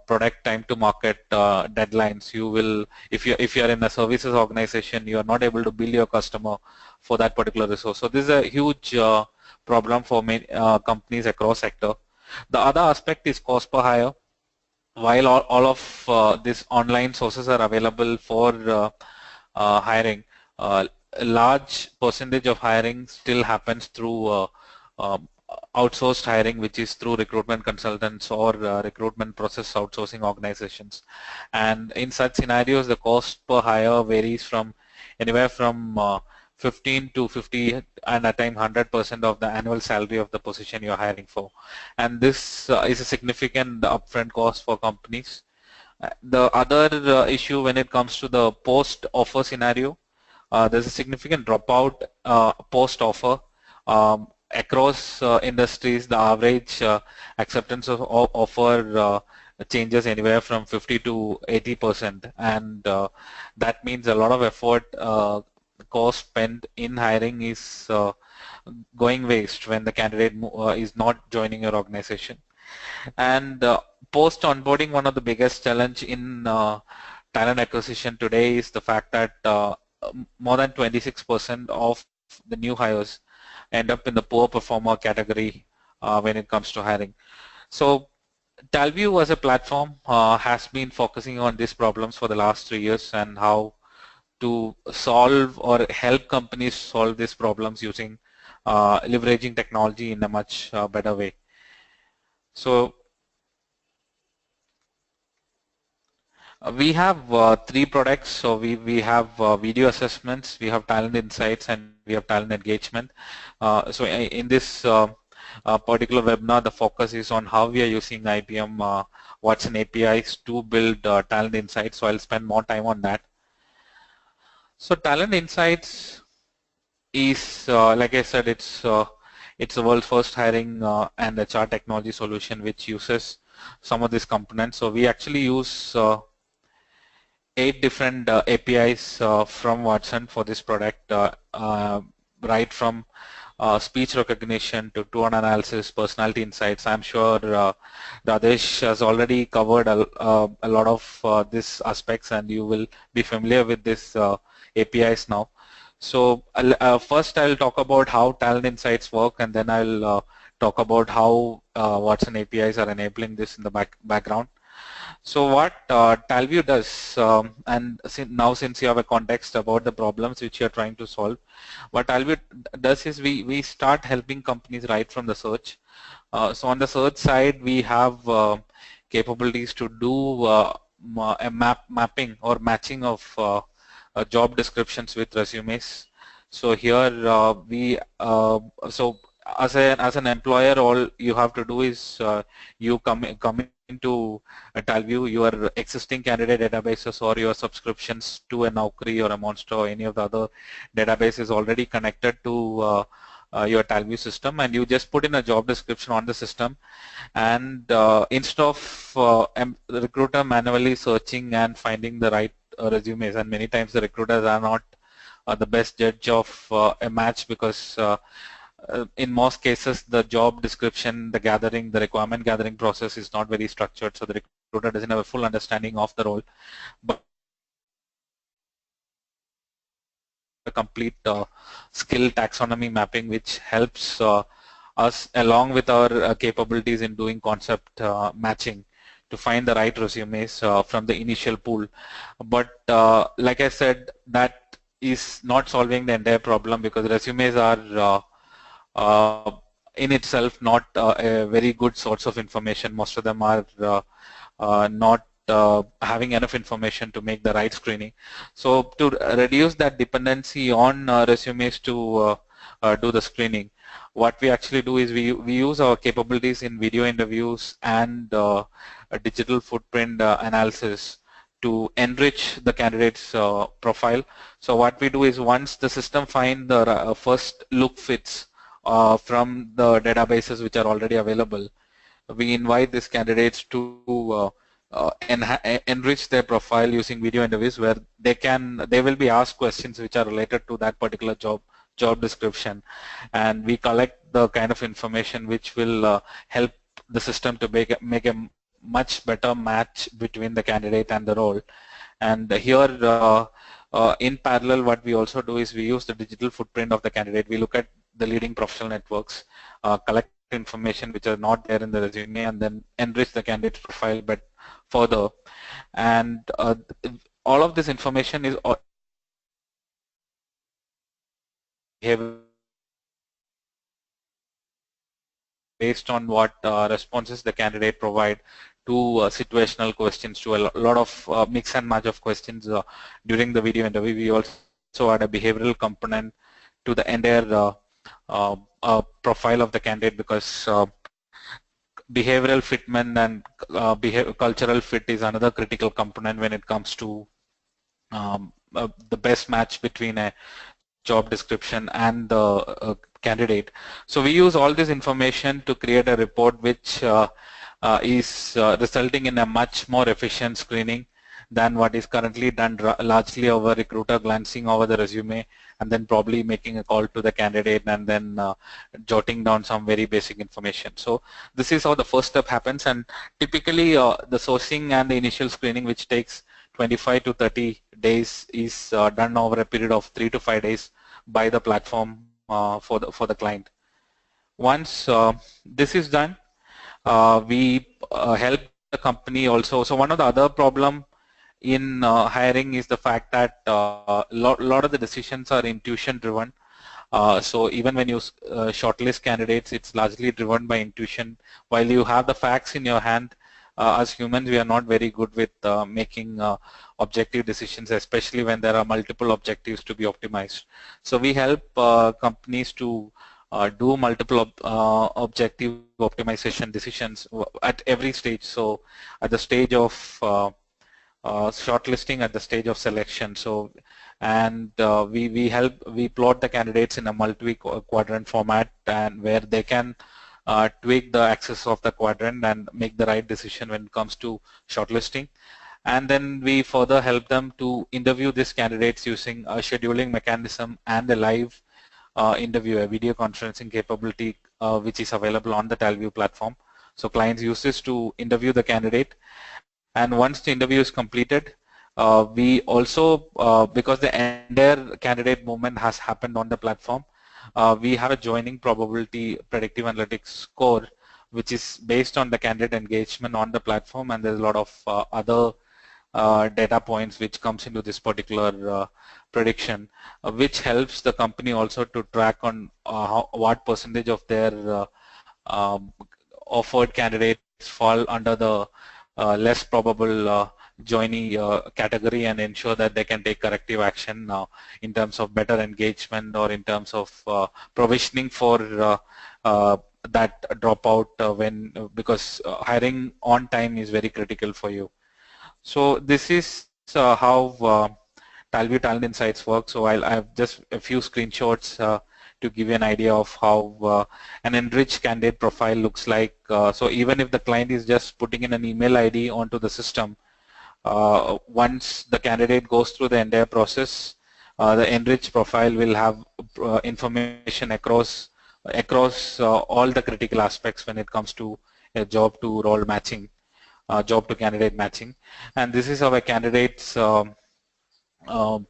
product time to market deadlines. You will, if you are in a services organization, you are not able to bill your customer for that particular resource. So this is a huge problem for many companies across sector. The other aspect is cost per hire. While all of these online sources are available for hiring, a large percentage of hiring still happens through um, outsourced hiring, which is through recruitment consultants or recruitment process outsourcing organizations. And in such scenarios, the cost per hire varies from anywhere from 15 to 50 and at time 100% of the annual salary of the position you're hiring for. And this is a significant upfront cost for companies. The other issue when it comes to the post-offer scenario, there's a significant dropout post-offer. Across industries, the average acceptance of offer changes anywhere from 50 to 80%, and that means a lot of effort cost spent in hiring is going waste when the candidate is not joining your organization. And post onboarding, one of the biggest challenge in talent acquisition today is the fact that more than 26% of the new hires end up in the poor performer category when it comes to hiring. So Talview as a platform has been focusing on these problems for the last 3 years and how to solve or help companies solve these problems using leveraging technology in a much better way. So we have three products. So we have video assessments, we have talent insights, and we have talent engagement. So in this particular webinar, the focus is on how we are using IBM Watson APIs to build talent insights. So I'll spend more time on that. So talent insights is, like I said, it's the world's first hiring and HR technology solution which uses some of these components. So we actually use 8 different APIs from Watson for this product, right from speech recognition to tone analysis, personality insights. I'm sure Radesh has already covered a lot of these aspects, and you will be familiar with these APIs now. So first I'll talk about how talent insights work, and then I'll talk about how Watson APIs are enabling this in the background. So what Talview does, and now since you have a context about the problems which you are trying to solve, what Talview does is we start helping companies right from the search. So on the search side, we have capabilities to do a mapping or matching of job descriptions with resumes. So here so as an employer, all you have to do is you come into Talview, your existing candidate databases or your subscriptions to a Naukri or a Monster or any of the other databases already connected to your Talview system, and you just put in a job description on the system, and instead of the recruiter manually searching and finding the right resumes, and many times the recruiters are not the best judge of a match because in most cases, the job description, the requirement gathering process is not very structured, so the recruiter doesn't have a full understanding of the role. But a complete skill taxonomy mapping, which helps us along with our capabilities in doing concept matching to find the right resumes from the initial pool. But like I said, that is not solving the entire problem because resumes are in itself not a very good source of information. Most of them are not having enough information to make the right screening. So to reduce that dependency on resumes to do the screening, what we actually do is we use our capabilities in video interviews and a digital footprint analysis to enrich the candidate's profile. So what we do is once the system finds the first look fits from the databases which are already available, we invite these candidates to enrich their profile using video interviews where they will be asked questions which are related to that particular job description, and we collect the kind of information which will help the system to make a much better match between the candidate and the role. And here in parallel, what we also do is we use the digital footprint of the candidate. We look at the leading professional networks, collect information which are not there in the resume, and then enrich the candidate's profile but further. And all of this information is based on what responses the candidate provide to situational questions, to a lot of mix and match of questions during the video interview. We also add a behavioral component to the entire profile of the candidate, because behavioral fitment and cultural fit is another critical component when it comes to the best match between a job description and the candidate. So we use all this information to create a report which is resulting in a much more efficient screening than what is currently done largely over recruiter glancing over the resume and then probably making a call to the candidate and then jotting down some very basic information. So this is how the first step happens, and typically the sourcing and the initial screening, which takes 25 to 30 days, is done over a period of 3 to 5 days by the platform for the client. Once this is done, we help the company also. So one of the other problem in hiring is the fact that lot of the decisions are intuition driven. So even when you shortlist candidates, it's largely driven by intuition. While you have the facts in your hand, as humans, we are not very good with making objective decisions, especially when there are multiple objectives to be optimized. So we help companies to do multiple objective optimization decisions at every stage. So at the stage of shortlisting, at the stage of selection. So, and we plot the candidates in a multi-quadrant format, and where they can tweak the axis of the quadrant and make the right decision when it comes to shortlisting. And then we further help them to interview these candidates using a scheduling mechanism and a live interview, a video conferencing capability, which is available on the Talview platform. So clients use this to interview the candidate, and once the interview is completed, we also, because the entire candidate movement has happened on the platform, we have a joining probability predictive analytics score, which is based on the candidate engagement on the platform, and there's a lot of other data points which comes into this particular prediction, which helps the company also to track on what percentage of their offered candidates fall under the less probable joinee category, and ensure that they can take corrective action in terms of better engagement or in terms of provisioning for that dropout because hiring on time is very critical for you. So this is how Talview Talent Insights work. So I have just a few screenshots to give you an idea of how an enriched candidate profile looks like. So even if the client is just putting in an email ID onto the system, once the candidate goes through the entire process, the enriched profile will have information across all the critical aspects when it comes to a job to role matching, job to candidate matching. And this is how a candidate's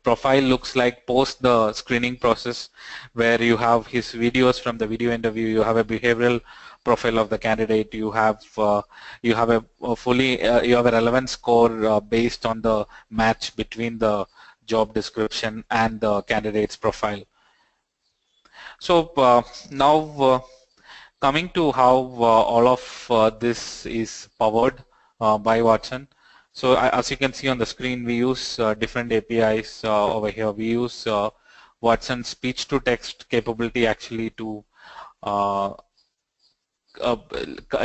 profile looks like post the screening process, where you have his videos from the video interview, you have a behavioral profile of the candidate, you have a relevant score based on the match between the job description and the candidate's profile. So now coming to how all of this is powered by Watson. So as you can see on the screen, we use different APIs over here. We use Watson speech-to-text capability actually to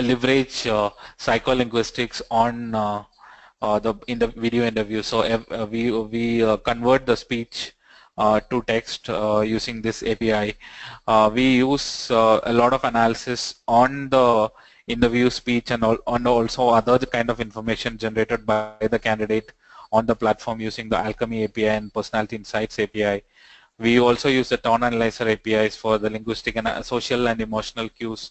leverage psycholinguistics on in the video interview. So we convert the speech to text using this API. We use a lot of analysis on the interview speech and also other kind of information generated by the candidate on the platform using the Alchemy API and Personality Insights API. We also use the tone analyzer APIs for the linguistic and social and emotional cues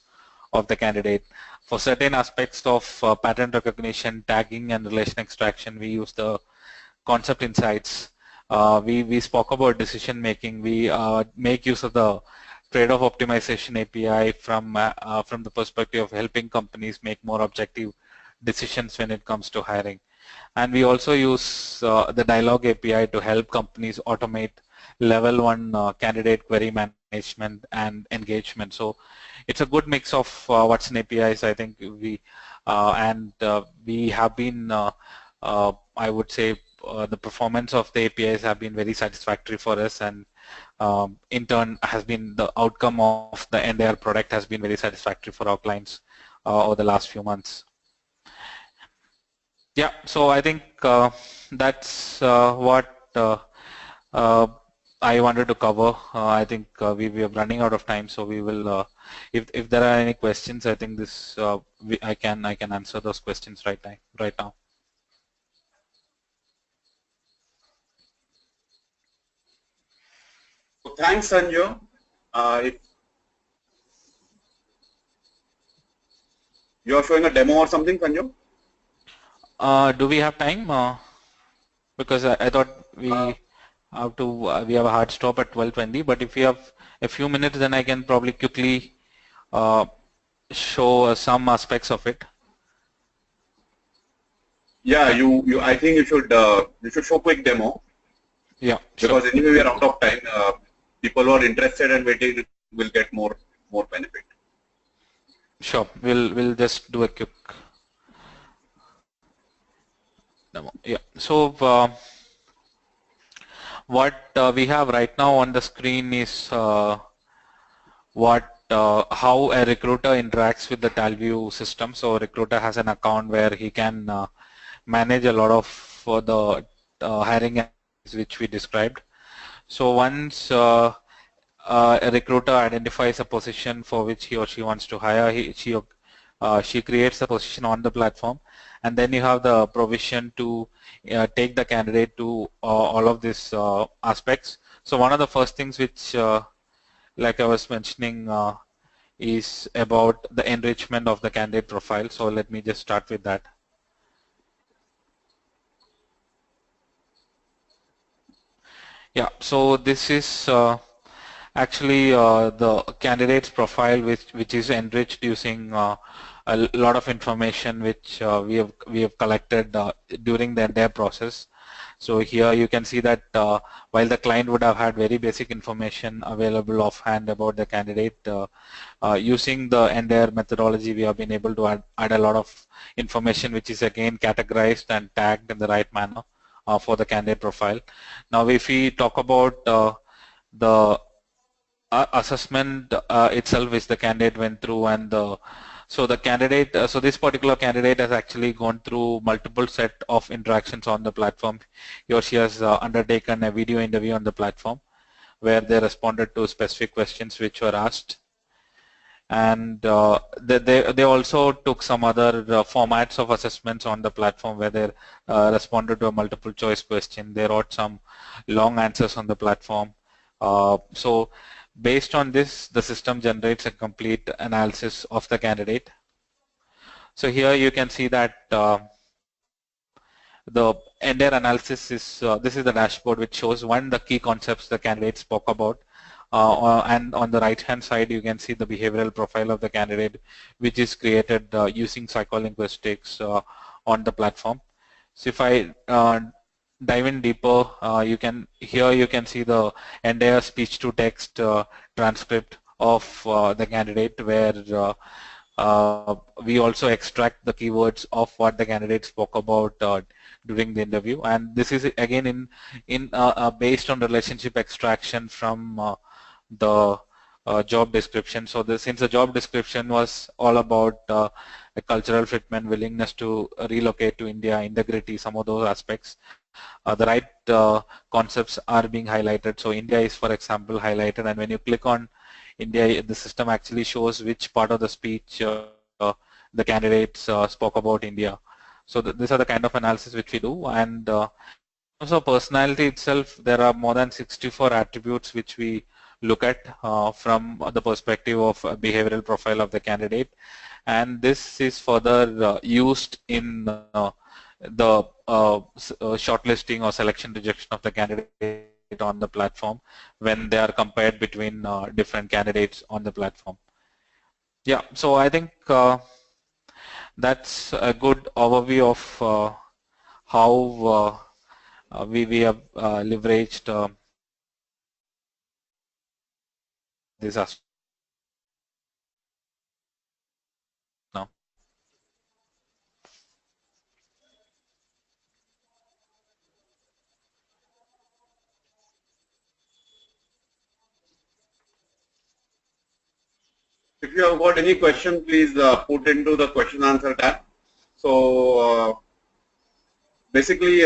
of the candidate. For certain aspects of pattern recognition, tagging, and relation extraction, we use the concept insights. We spoke about decision making. We make use of the trade-off optimization API from the perspective of helping companies make more objective decisions when it comes to hiring. And we also use the dialogue API to help companies automate level 1 candidate query management and engagement. So it's a good mix of Watson APIs. I think we have been, I would say, the performance of the APIs have been very satisfactory for us, and in turn has been the outcome of the entire product has been very satisfactory for our clients over the last few months. Yeah, so I think that's what uh, I wanted to cover. I think we are running out of time, so we will. If there are any questions, I think this I can answer those questions right now. So thanks, Sanjay. If you are showing a demo or something, Sanjay. Do we have time? Because I thought Uh, we have a hard stop at 12:20. But if you have a few minutes, then I can probably quickly uh, show some aspects of it. yeah, you. I think you should show quick demo Yeah, sure. because anyway we are out of time. People who are interested and waiting will get more benefit. Sure. We'll just do a quick demo. Yeah. So what we have right now on the screen is how a recruiter interacts with the Talview system. So a recruiter has an account where he can manage a lot of the hiring activities which we described. So once a recruiter identifies a position for which he or she wants to hire, she creates a position on the platform, and then you have the provision to take the candidate to all of these aspects. So one of the first things which, like I was mentioning, is about the enrichment of the candidate profile. So let me just start with that. Yeah, so this is actually the candidate's profile which is enriched using a lot of information which we have collected during the entire process. So here you can see that while the client would have had very basic information available offhand about the candidate, using the entire methodology we have been able to add a lot of information which is again categorized and tagged in the right manner for the candidate profile. Now if we talk about the assessment itself which the candidate went through, and so the candidate, so this particular candidate has actually gone through multiple set of interactions on the platform. He or she has undertaken a video interview on the platform where they responded to specific questions which were asked, and they also took some other formats of assessments on the platform where they responded to a multiple choice question. They wrote some long answers on the platform. So based on this, the system generates a complete analysis of the candidate. So here you can see that the entire analysis is, this is the dashboard which shows one, the key concepts the candidate spoke about, and on the right hand side you can see the behavioral profile of the candidate which is created using psycholinguistics on the platform. So if I dive in deeper, you can see the entire speech to text transcript of the candidate where we also extract the keywords of what the candidate spoke about during the interview, and this is again in based on relationship extraction from the job description. So since the job description was all about a cultural fitment, willingness to relocate to India, integrity, some of those aspects, the right concepts are being highlighted. So India is, for example, highlighted, and when you click on India, the system actually shows which part of the speech the candidates spoke about India. So these are the kind of analysis which we do. And in terms of personality itself, there are more than 64 attributes which we look at from the perspective of behavioral profile of the candidate, and this is further used in the shortlisting or selection rejection of the candidate on the platform when they are compared between different candidates on the platform. Yeah, so I think that's a good overview of how we have leveraged this aspect now. If you have got any question, please put into the question answer tab. So basically,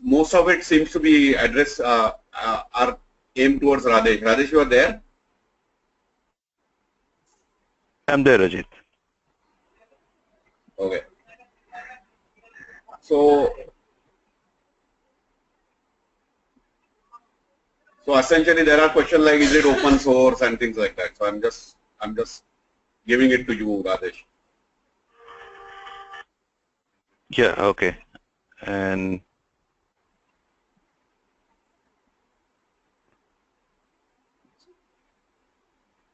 most of it seems to be addressed are aimed towards Radesh. Radesh, you are there? I'm there, Ajit. Okay. So essentially there are questions like, is it open source and things like that. So I'm just giving it to you, Radesh. Yeah, okay. And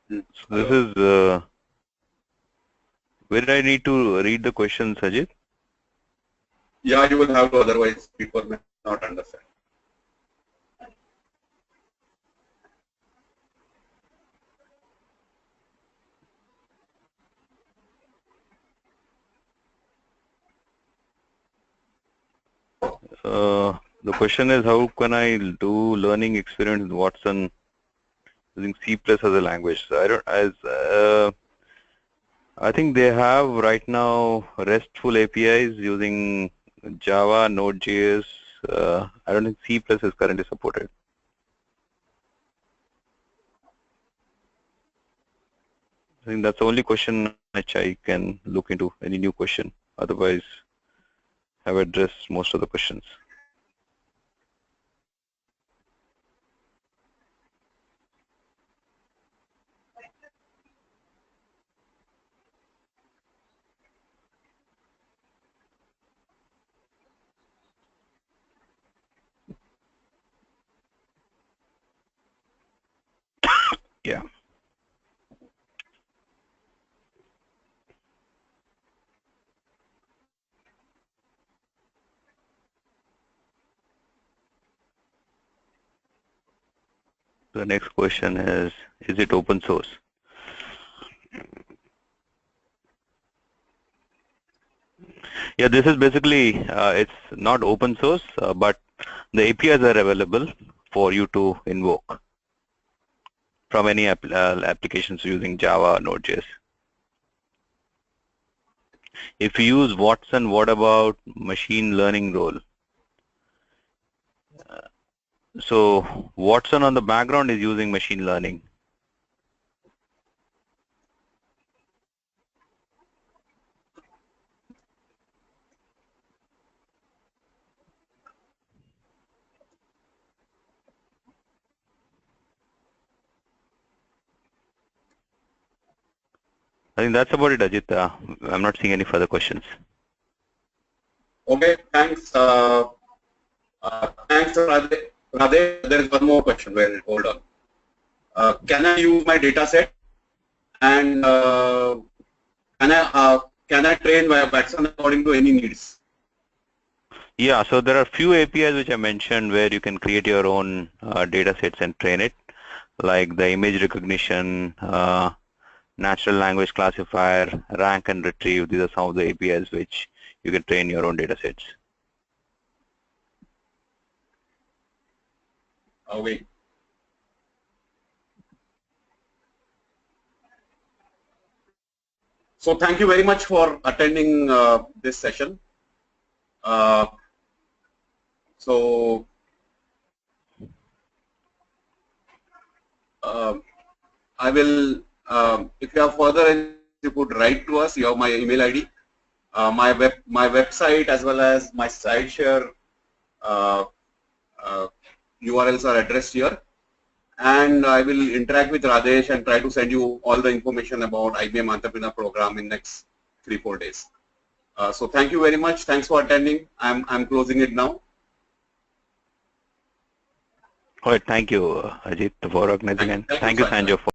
so this is where I need to read the questions, Ajit? Yeah, you will have to, otherwise people may not understand. The question is, how can I do learning experience with Watson using C+ as a language? So I think they have right now RESTful APIs using Java, Node.js. I don't think C+ is currently supported. I think that's the only question which I can look into, any new question. Otherwise, I've addressed most of the questions. Yeah. The next question is it open source? Yeah, this is basically, it's not open source, but the APIs are available for you to invoke from any applications using Java or Node.js. If you use Watson, what about machine learning role? So Watson on the background is using machine learning. I think that's about it, Ajit. I'm not seeing any further questions. Okay, thanks. Thanks, Radhe. Radhe, there is one more question. Well, hold on. Can I use my data set and can I train my Watson according to any needs? Yeah, so there are few APIs which I mentioned where you can create your own data sets and train it, like the image recognition, natural language classifier, rank and retrieve. These are some of the APIs which you can train your own data sets. Wait. So thank you very much for attending this session. So I will, if you have further, you could write to us. You have my email ID, my website as well as my SlideShare URLs are addressed here, and I will interact with Radesh and try to send you all the information about IBM Entrepreneur Program in next 3-4 days. So thank you very much. Thanks for attending. I'm closing it now. All right, thank you, Ajit, for organizing, and thank you, Sanjo, for